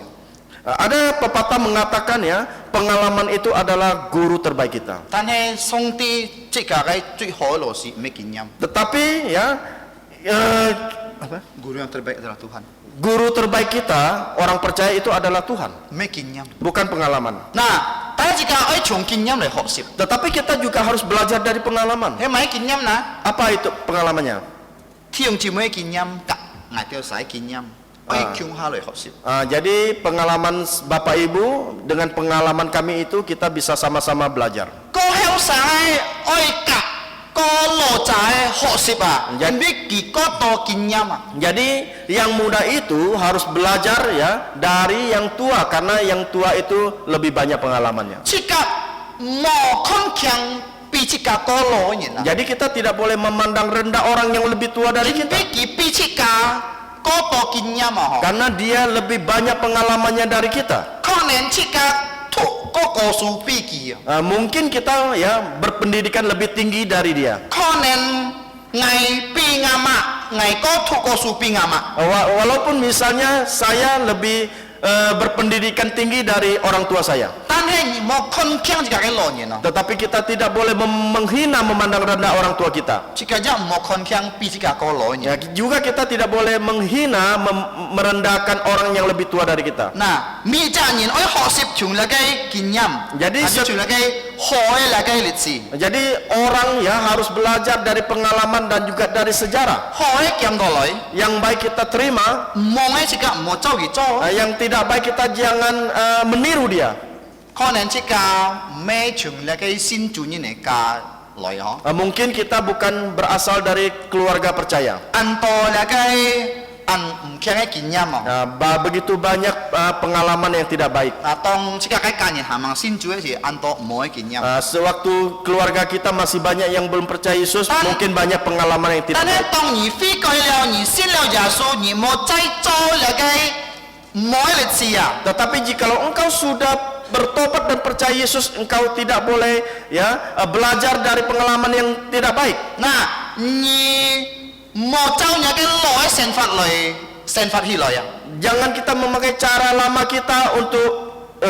Ada pepatah mengatakan ya, pengalaman itu adalah guru terbaik kita. 但係上帝即係個最好的老師，沒經驗。 Tetapi ya, Guru yang terbaik adalah Tuhan. guru terbaik kita, orang percaya itu adalah Tuhan, 沒經驗。 bukan pengalaman. 嗱，大家家愛從經驗嚟學習。 Tetapi kita juga harus belajar dari pengalaman. 你買經驗啦， Apa itu pengalamannya? 聽住咩經驗，夾捱掉晒經驗，愛強下嚟學習。 Jadi pengalaman Bapak Ibu dengan pengalaman kami itu kita bisa sama-sama belajar. 個後生愛夾個老仔學習啊，因為佢個多經驗啊。 Jadi yang muda itu harus belajar ya dari yang tua, karena yang tua itu lebih banyak pengalamannya. 即個冇看強比即個個老人啊， Jadi kita tidak boleh memandang rendah orang yang lebih tua dari 因為 kita, 佢比即個個多經驗啊， karena dia lebih banyak pengalamannya dari kita. 可能即個個個數比佢啊， Mungkin kita ya berpendidikan lebih tinggi dari dia. 可能捱比啱啊，捱個數比啱啊。 Walaupun misalnya saya lebih berpendidikan tinggi dari orang tua saya, 但係冇看強即個嘅老人啊， tetapi kita tidak boleh menghina, memandang rendah orang tua kita. 即個就冇看強比即個個老人。 Ya, juga kita tidak boleh menghina, merendahkan orang yang lebih tua dari kita. 嗱，每隻人愛學習從那個經驗， Jadi 從那個學那個歷史， Jadi orang ya harus belajar dari pengalaman dan juga dari sejarah. 學見過來， Yang baik kita terima, 望喺即個唔好走去做， yang tidak baik kita jangan meniru dia. 可能即個咩從那個先主人嚟家來嗬， Mungkin kita bukan berasal dari keluarga percaya. 按多那個按唔強嘅經驗啊， Begitu banyak pengalaman yang tidak baik. 嗱當即個嘅家人行行先主嗰時，按多唔好嘅經驗。 Sewaktu keluarga kita masih banyak yang belum percaya Yesus, mungkin banyak pengalaman yang tidak 但係 baik. 當你悔改了，你信了耶穌，你冇再做那個唔好嘅歷史啊。 Tetapi jikalau engkau sudah bertobat dan percaya Yesus, engkau tidak boleh ya belajar dari pengalaman yang tidak baik. 嗱，你冇走那個老嘅生法起來啊！ Jangan kita memakai cara lama kita untuk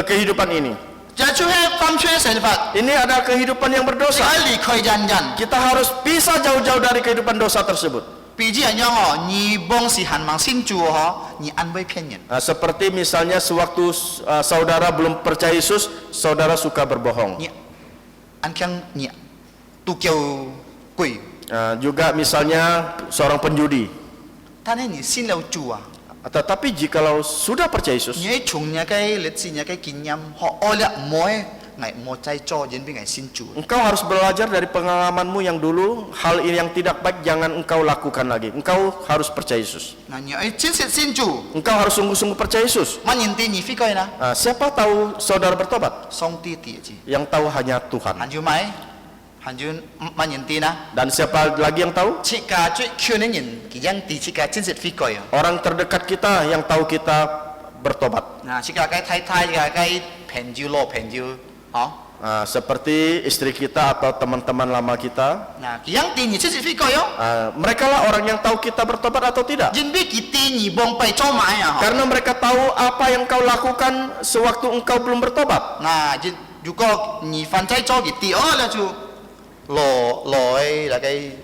kehidupan ini. 就係犯罪嘅生法， Ini adalah kehidupan yang 就 berdosa. 係離開人人。 Kita harus pisah jauh-jauh dari kehidupan dosa tersebut. 比之人樣哦，你幫是行盲先做哦，你安慰騙人。 Seperti misalnya sewaktu saudara belum percaya Yesus, saudara suka berbohong. 你安強你都叫鬼， Juga misalnya seorang penjudi. 但係你信了主啊， Tetapi jikalau sudah percaya Yesus, 你從那個歷史那個經驗學愛了，唔會捱冇再做，因為捱信主。 engkau harus belajar dari pengalamanmu yang dulu. Hal ini yang tidak baik jangan engkau lakukan lagi. Engkau harus percaya Yesus. 嗱，你愛真實信主， Engkau harus sungguh-sungguh percaya Yesus. 乜人哋你悔改啦？ Siapa tahu saudara bertobat? 上帝第一字， Yang tahu hanya Tuhan. 行住咪，行住乜人哋啦？ Dan siapa lagi yang tahu? 切架最強嘅人，佢因第切架真實悔改啊！ Orang terdekat kita yang tahu kita bertobat. 嗱，切架嘅太太，切架嘅朋友攞朋友，嗬。 Seperti istri kita atau teman-teman lama kita. Nah, yang tinggi sih fikir yo. Mereka lah orang yang tahu kita bertobat atau tidak. Jinbi kita ni bong pai coma ya. Karena mereka tahu apa yang kau lakukan sewaktu engkau belum bertobat. Nah, juga ni fan cai cok kita oh lah cu lo là cái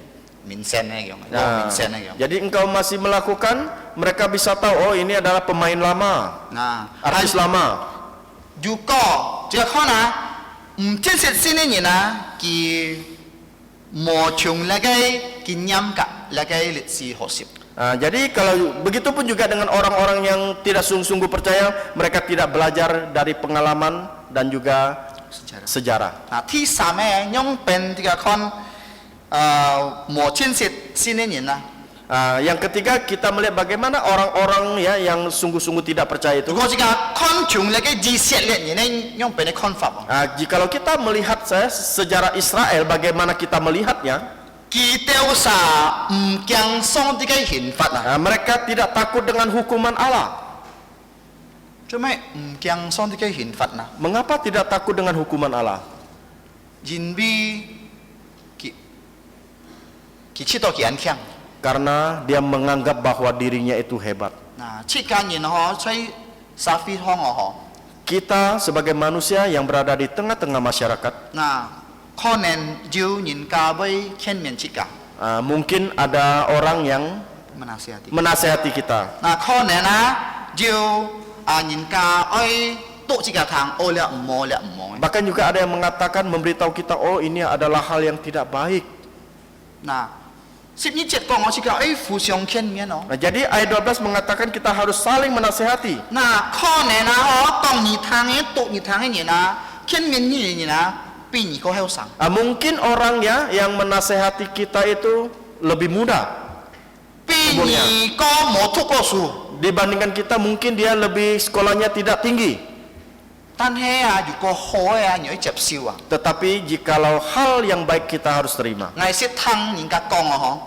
min sen này kiểu, lo min sen này kiểu. Jadi engkau masih melakukan, mereka bisa tahu oh ini adalah pemain lama, Nah, artis lama. Juga jika kau na chân thật xin này na ki mo chung là cái kinh nghiệm cả là cái lịch sử học習. Jadi kalau begitu pun juga dengan orang-orang yang tidak sungguh-sungguh percaya, mereka tidak belajar dari pengalaman dan juga sejarah. Nah, thứ ba nyong pen tiga con mo chân thật xin này na. Yang ketiga, kita melihat bagaimana orang-orang ya yang sungguh-sungguh tidak percaya itu. 如果这个看重那个以色列人呢，用别的看法哦。 Jikalau kita melihat sejarah Israel, bagaimana kita melihatnya, 基督啥唔驚上帝嘅刑罰啊？ mereka tidak takut dengan hukuman Allah. 做咩唔驚上帝嘅刑罰啊？ Mengapa tidak takut dengan hukuman Allah? 因為佢知道佢很強。 Karena dia menganggap bahwa dirinya itu hebat. 嗱，切間人嗬，在沙非康嗬， Kita sebagai manusia yang berada di tengah-tengah masyarakat, 嗱，可能有人家會見面切間， mungkin ada orang yang 唔那些啲。 menasehati kita. 嗱，可能啊，有人家愛多切間堂，哦了唔好了唔好。 Bahkan juga ada yang mengatakan, memberitahu kita, oh ini adalah hal yang tidak baik. 嗱，12節講我切間，互相見面哦。 Jadi ayat 12 mengatakan kita harus saling menasehati. 嗱，可能啊，嗬，當你堂嘅讀你堂嘅人啊，見面嘅人啊，比你個後生。 Mungkin orang ya yang menasehati kita itu lebih muda 比你個冇讀過書， dibandingkan kita, mungkin dia lebih sekolahnya tidak tinggi. 但係啊，如果好啊，你要接受啊。 Tetapi jikalau hal yang baik kita harus terima. 我識聽人家講啊，嗬。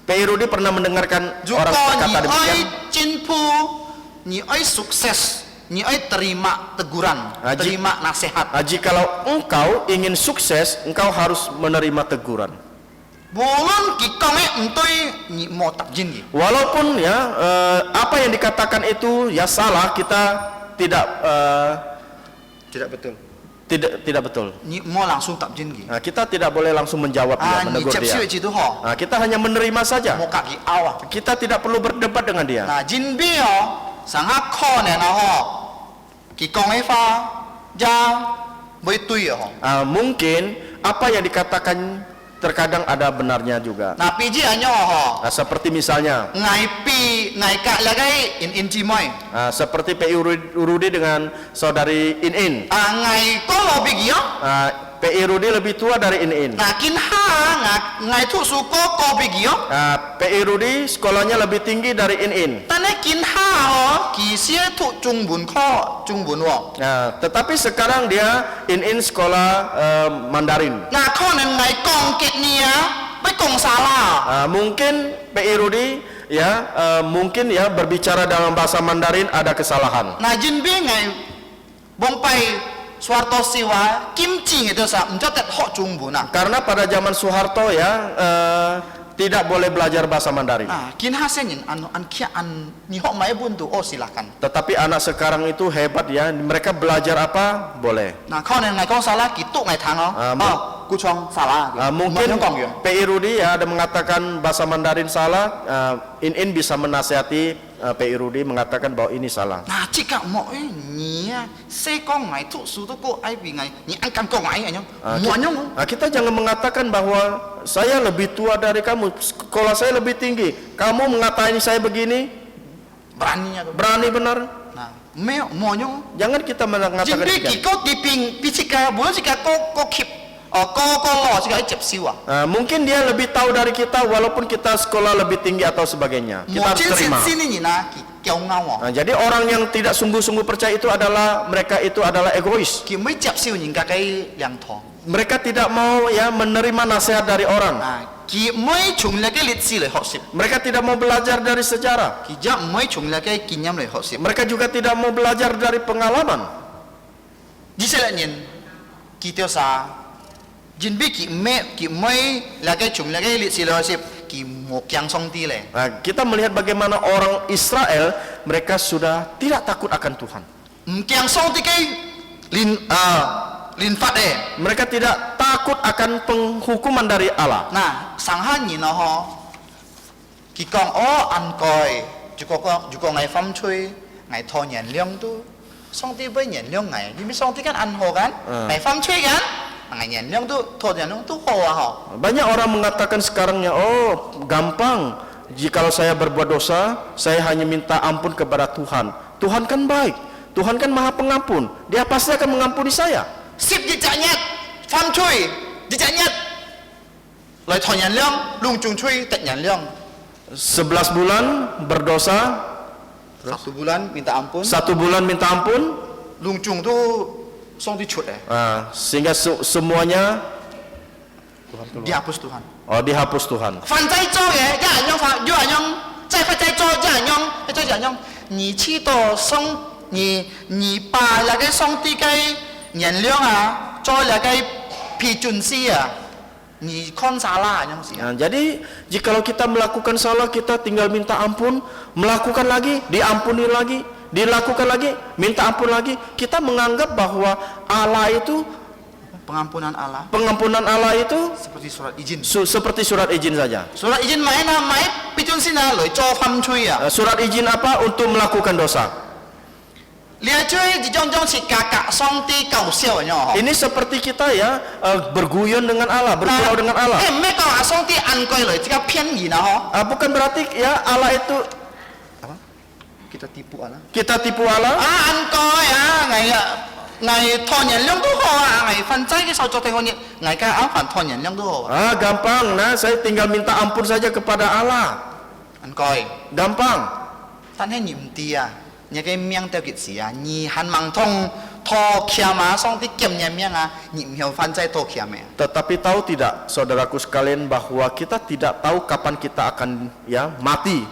P. Rudi pernah mendengarkan 如果 orang berkata 你 demikian. 愛進步，你愛 sukses，你愛 terima teguran， terima nasihat。 Jikalau engkau ingin sukses, engkau harus menerima teguran. 無論佢講嘅唔對，你冇答應嘅。 Walaupun ya apa yang dikatakan itu ya salah, kita tidak tidak betul。 tidak betul. 你冇langsung答應嘅。 Kita tidak boleh langsung menjawab dia, 你 menegur 接受 dia. 嘅就好， Kita hanya menerima saja. 冇隔佢拗啊。 Kita tidak perlu berdebat dengan dia. 嗱，人比哦，上下可能啊，嗬，佢講嘅話也未對啊，嗬。 Mungkin apa yang dikatakan terkadang ada benarnya juga. 嗱，比之人嗬， Seperti misalnya 捱隔嚟嘅in 姊妹， seperti P. Rudi dengan saudari In. 捱嗰個比佢哦。 P. Rudi lebih tua dari In. 嗱，見下捱讀書個比佢哦。 P. Rudi sekolahnya lebih tinggi dari In. 但係見下哦，佢先讀中文科，中文喎。 Tetapi sekarang dia In sekolah Mandarin. 嗱，可能捱講嘅你啊，不講啥啦。 Mungkin P. Rudi ya mungkin ya berbicara dalam bahasa Mandarin ada kesalahan. 嗱，人比捱幫拜Soeharto Siwa Kim Jing itu sa唔知得學中文啊。 Karena pada zaman Soeharto ya tidak boleh belajar bahasa Mandarin. 啊，見下先人你學埋一本讀，哦silakan。 Tetapi anak sekarang itu hebat ya, mereka belajar apa boleh. 嗱，可能捱講啥啦，佢讀捱聽哦。哦，古創啥啦？ Mungkin 講完。 P. Rudi ya ada mengatakan bahasa Mandarin salah, In bisa menasihati P. Rudi mengatakan bahwa ini salah. 嗱，即刻冇你啊，細個捱讀書都過愛比捱，你按緊個捱咁樣，冇樣。 Kita jangan mengatakan bahwa saya lebih tua dari kamu, sekolah saya lebih tinggi, kamu mengatain saya begini, berani ya. berani benar. Nah,冇樣。 Jangan kita mengatakan Jadi demikian. kita diping jika bulan jika kau keep kau lo jika ijab siwa. Mungkin dia lebih tahu dari kita walaupun kita sekolah lebih tinggi atau sebagainya. Kita harus terima. sini ni na kiau ngau. Jadi orang yang tidak sungguh-sungguh percaya itu adalah mereka itu adalah egois. Ki mai ijab siwa ni kai liang tho. Mereka tidak mau ya menerima nasihat dari orang. Ki mai chung la kai lit si le hok sip. Mereka tidak mau belajar dari sejarah. Ki jap mai chung la kai kinyam le hok sip. Mereka juga tidak mau belajar dari pengalaman. Di sela nyen ki teo sa jin bi ki mai la kai chung la kai lit si le hok sip ki mo kyang song ti le. Kita melihat bagaimana orang Israel mereka sudah tidak takut akan Tuhan. Kyang song ti kai lin fat Mereka tidak takut akan penghukuman dari Allah. Nah, sanghan ni no ho. Ki kong an koi, juko ngai fam chui, ngai tho nyen leong tu. Song ti bai nyen leong ngai, ni song ti kan an ho kan? Ngai fam chui kan? Ngai nyen leong tu, tho nyen leong tu ho ho. Banyak orang mengatakan sekarangnya, oh gampang. Jikalau saya berbuat dosa, saya hanya minta ampun kepada Tuhan. Tuhan kan baik, Tuhan kan maha pengampun. Dia pasti akan mengampuni saya. Sip di nyat, fam chui, di nyat. Lai tho nyen leong, lung chung chui tek nyen leong. 11 bulan berdosa, 1 bulan minta ampun. 1 bulan minta ampun, Lungcung tu song dicut sehingga semuanya dihapus Tuhan. dihapus Tuhan. 犯罪做嘅，一人用法，有人用再犯罪做，一人用，一人用，你去到上，你把那个上帝嘅原谅啊，做那个批准师啊，你看salah yang sih. Jadi jikalau kita melakukan salah, kita tinggal minta ampun, melakukan lagi, diampuni lagi, dilakukan lagi, minta ampun lagi. Kita menganggap bahwa Allah itu, Pengampunan Allah itu seperti surat izin. seperti surat izin saja. Surat izin main pijun sina loh, coba fam cuy ya. Surat izin apa? Untuk melakukan dosa. Lihat cuy, di jong si kakak song ti kau siawnya. Ini seperti kita ya berguyon dengan Allah, bergurau dengan Allah. Mereka song ti angkoi loh, jika pian gina ho. Bukan berarti ya Allah itu Kita tipu Allah. kita tipu Allah. Angkoi ya, ngai thon yan liang tu ho ngai fan cai ke sao cho te ho ni, ngai ka ang fan thon yan liang tu ho. Gampang. Nah, saya tinggal minta ampun saja kepada Allah. Angkoi. Gampang. Tan he nim ti ya. Nya cái miang teo kit si ya, ni han mang thong tho kia ma song ti kem nya miang a, nim hiao fan cai to kia me. Tetapi tahu tidak, saudaraku sekalian, bahwa kita tidak tahu kapan kita akan ya mati.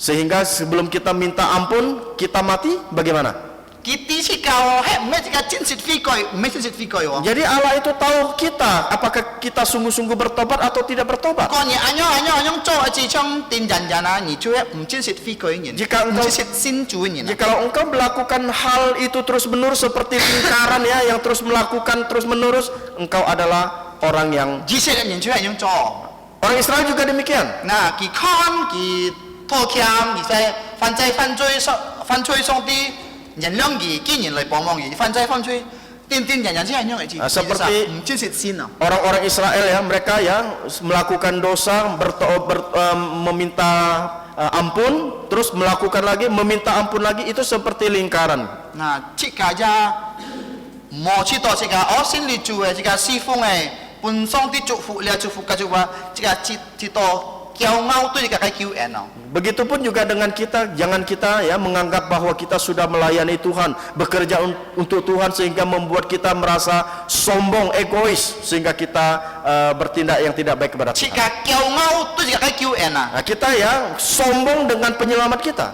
Sehingga sebelum kita minta ampun, kita mati, bagaimana? Kiti si kau he me jika cin sit fi koi, me cin sit fi koi ho. Jadi Allah itu tahu kita, apakah kita sungguh-sungguh bertobat atau tidak bertobat. Kau ni anyong cho aci chong tin jan jana ni cuy cin sit fi koi ni. Jika engkau- sit sin cuy ni. Jikalau engkau melakukan hal itu terus-menerus seperti lingkaran ya, yang terus melakukan terus-menerus, engkau adalah orang yang Jisit ni cuy anyong cho. orang Israel juga demikian. Nah, ki kan ki to kiam, ki sai fan cui song ti. Nhân lượng gì kỹ nhiên lại bỏ mong gì phan chay tin nhân sih anyong aja. Seperti cincit sin no. orang-orang Israel ya, mereka ya melakukan dosa, meminta ampun, terus melakukan lagi, meminta ampun lagi, itu seperti lingkaran. Nah, jika aja mau cito jika sin li cuy jika si fung pun song ti cufu lihat cufu kacuba jika cito kiau ngau tu jika kai QN no. Begitupun juga dengan kita, jangan kita ya menganggap bahwa kita sudah melayani Tuhan, bekerja untuk Tuhan sehingga membuat kita merasa sombong, egois, sehingga kita bertindak yang tidak baik kepada Tuhan. Jika kiau ngau tu jika kai QN Nah, kita ya sombong dengan penyelamat kita,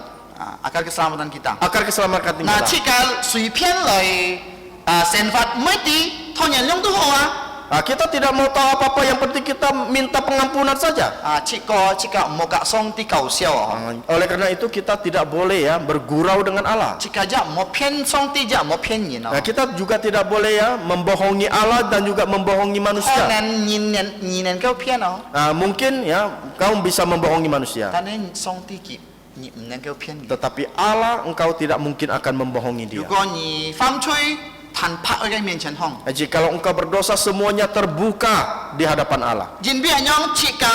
akar keselamatan kita. akar keselamatan Nah, kita. jika sui pian lai senfat mati tonyan long tu hoa. Kita tidak mau tahu apa-apa, yang penting kita minta pengampunan saja. Jika mau kak song ti kau siao. Oleh karena itu kita tidak boleh ya bergurau dengan Allah. Jika aja mau pian song ti aja mau pian yin. Kita juga tidak boleh ya membohongi Allah dan juga membohongi manusia. Nen kau pian Mungkin ya kau bisa membohongi manusia, Tanen song ti ki nen kau pian. tetapi Allah engkau tidak mungkin akan membohongi dia. 如果你犯罪，坦白在面前讲， Jikalau engkau berdosa, semuanya terbuka di hadapan Allah. 人比人样jika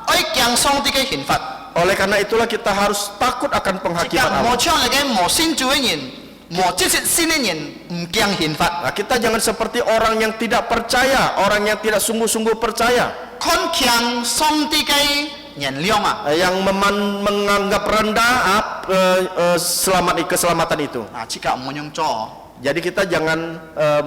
爱讲上帝嘅刑罰， Oleh karena itulah kita harus takut akan penghakiman jika 冇 Allah. 唱嚟嘅冇信主嘅人，冇接受新嘅人唔驚刑罰， Kita jangan seperti orang yang tidak percaya, orang yang tidak sungguh-sungguh percaya, 看強上帝嘅原諒啊！ yang menganggap rendah keselamatan itu. jika冇用做， Jadi kita jangan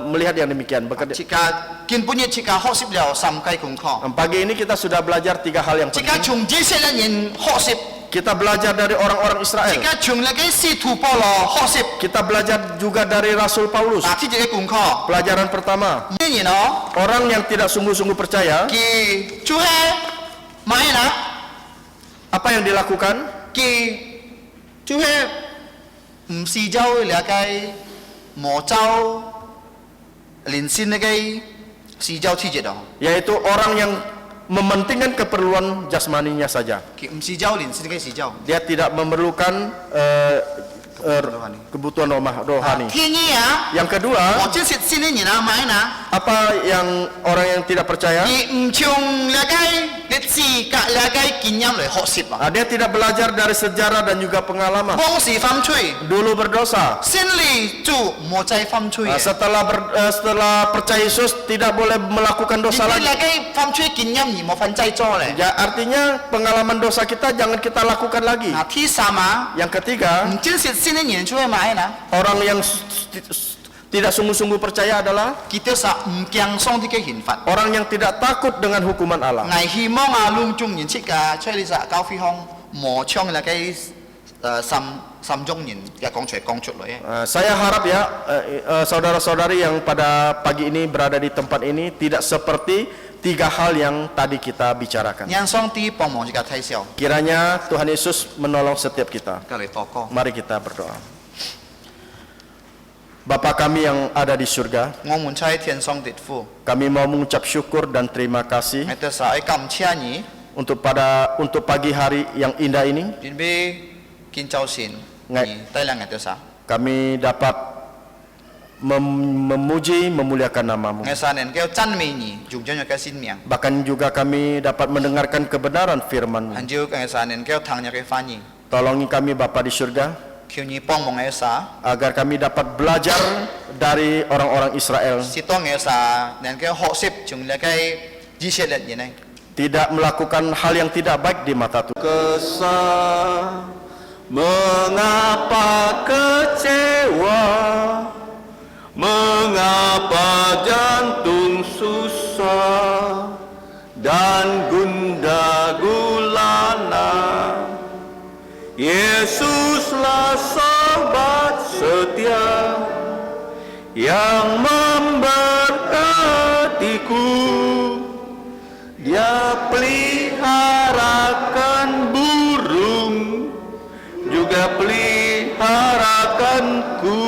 melihat yang demikian. jika 根本嘅jika學習了三階功課， Pagi ini kita sudah belajar 3 hal yang jika 從 penting. 這些人學習， Kita belajar dari orang-orang Israel. jika 從那個使徒保羅學習， Kita belajar juga dari Rasul Paulus. 嗱，呢啲嘅功課， Pelajaran pertama, 咩人哦？ orang yang tidak sungguh-sungguh percaya, 佢做係買啦。 apa yang dilakukan? 佢就係唔是走了解魔走連線那個是走體質哦， Yaitu orang yang mementingkan keperluan jasmaninya saja. 佢唔是走連線那個是走。 Dia tidak memerlukan kebutuhan rohani. 天意啊， Yang kedua, 我真係先啲人買啦， apa yang orang yang tidak percaya? 佢唔從了解歷史 kak lagai kinyam le hok sip ah. Dia tidak belajar dari sejarah dan juga pengalaman. Bong si fam cui. Dulu berdosa. Sin li tu mo cai fam cui. Setelah percaya Yesus tidak boleh melakukan dosa Ni lagi. lagai fam cui kinyam ni mo fan cai co le. Ya, artinya pengalaman dosa kita jangan kita lakukan lagi. Nah, ti sama. Yang ketiga, 你真是新的年出来买呢？ orang yang tidak sungguh-sungguh percaya adalah kita sa mkiang song di ke hinfat. orang yang tidak takut dengan hukuman Allah. Ngai hi mong a lung chung yin chik ka choi li sa cao phi hong mo chong la cái sam jong yin ya kong chue kong chut lo ya. Saya harap ya saudara-saudari yang pada pagi ini berada di tempat ini tidak seperti 3 hal yang tadi kita bicarakan. Yang song ti pong mo jika thai xiao. Kiranya Tuhan Yesus menolong setiap kita. Ka le to ko. Mari kita berdoa. Bapa kami yang ada di surga, Ngong mun chai tian song dit fu. kami mau mengucap syukur dan terima kasih Ngai te sa ai kam chia ni untuk pagi hari yang indah ini. bin be kin chao sin. Ngai. Ni tai lang ngai te sa. Kami dapat memuji, memuliakan namamu. Ngai sa nen keo chan me ni jung jon ka sin miang. Bahkan juga kami dapat mendengarkan kebenaran firman-Mu. Anju ngai sa nen keo thang nya ke fa ni. Tolongi kami Bapa di surga, Kiu ni pong mo ngai sa. agar kami dapat belajar dari orang-orang Israel, Si tong ngai sa nen keo hok sip jung la kai ji she let ni nai. tidak melakukan hal yang tidak baik di mata Tuhan. Kesal, mengapa kecewa, mengapa jantung susah dan gundah gulana. Yesuslah sahabat setia yang memberkatiku. Dia peliharakan burung, juga peliharakanku.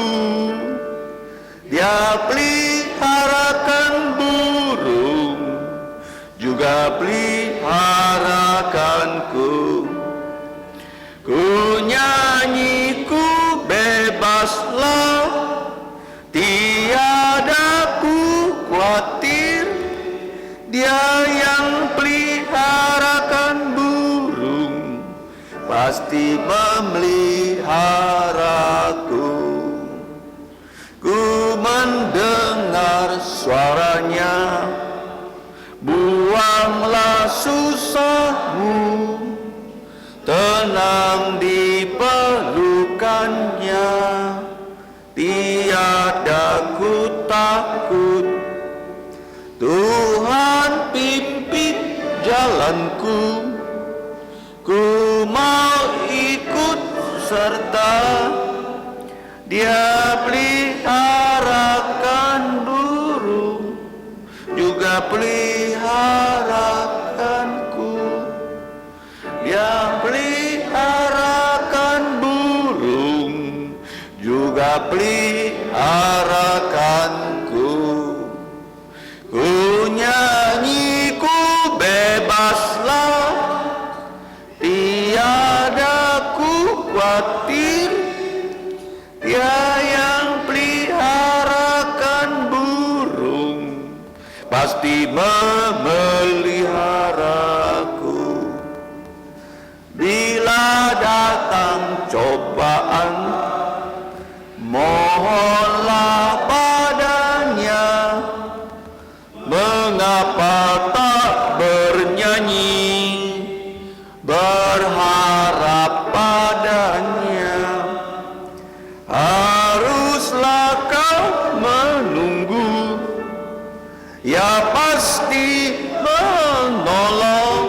Dia peliharakan burung, juga peliharakanku. Ku nyanyi, ku bebaslah, tiada ku khawatir. Dia yang peliharakan burung, pasti memeliharaku. Ku mendengar suaranya, buanglah susahmu, tenang di pelukannya, tiada ku takut. Tuhan pimpin jalanku, ku mau ikut serta. Dia peliharakan burung, juga peliharakanku. Dia peliharakan burung, juga peliharakanku. Ku nyanyi, ku bebaslah, tiada ku khawatir. Dia yang peliharakan burung, pasti memeliharaku. Bila datang cobaan, mohonlah padanya. Mengapa tak bernyanyi, berharap padanya? Haruslah kau menunggu, ya pasti menolong.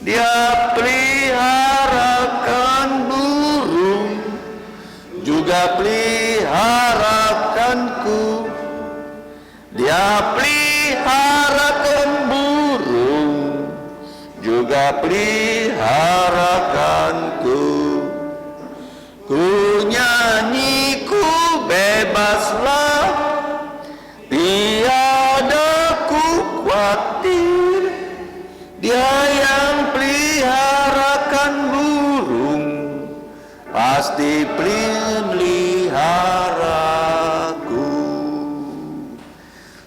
Dia peliharakan burung, juga peliharakanku. Dia peliharakan burung, juga peliharakanku. Ku nyanyi, ku bebaslah, tiada ku khawatir. Dia yang peliharakan burung, pasti peliharaku.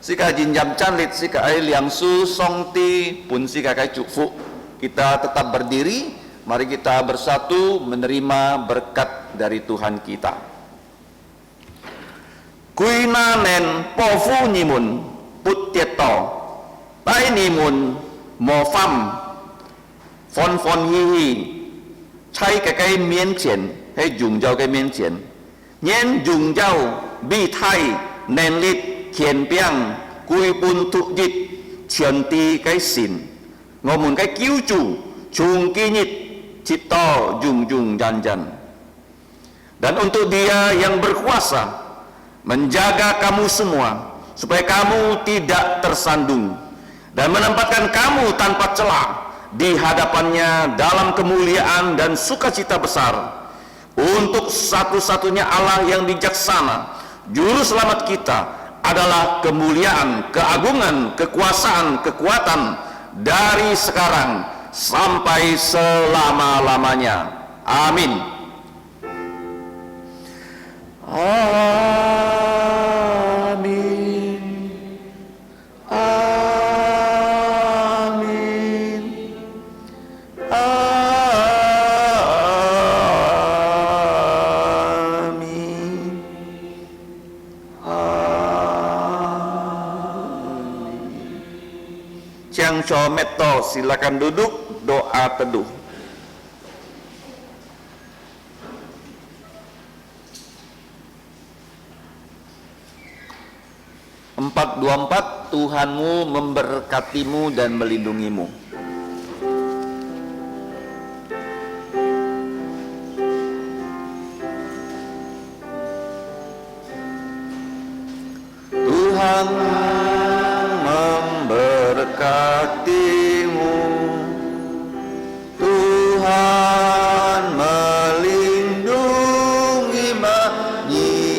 Sika jinjam canlit, sika ai liang su song ti pun sika kai cuk fu. kita tetap berdiri. Mari kita bersatu menerima berkat dari Tuhan kita. Kuinanen pofu nimun putieto, tai nimun mo fam fon fon hi hi, chai cái cái miên triển hay dùng giao cái miên triển, nhện dùng giao bi thai nền lít khiển biang cùi bùn thụ dịch chuyển ti cái xỉn, ngô muốn cái cứu chủ chung ki nyit cito jung janjan. Dan untuk Dia yang berkuasa menjaga kamu semua supaya kamu tidak tersandung dan menempatkan kamu tanpa celah di hadapannya dalam kemuliaan dan sukacita besar. Untuk satu-satunya Allah yang bijaksana, juru selamat kita adalah kemuliaan, keagungan, kekuasaan, kekuatan dari sekarang sampai selama-lamanya. Amin. Amin. Amin. Amin. Chiang Cho Metto, silakan duduk, doa teduh. Empat dua empat, Tuhanmu memberkatimu dan melindungimu. Tuhan memberkatimu, Tuhan melindungi menyinarimu.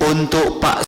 Untuk Pak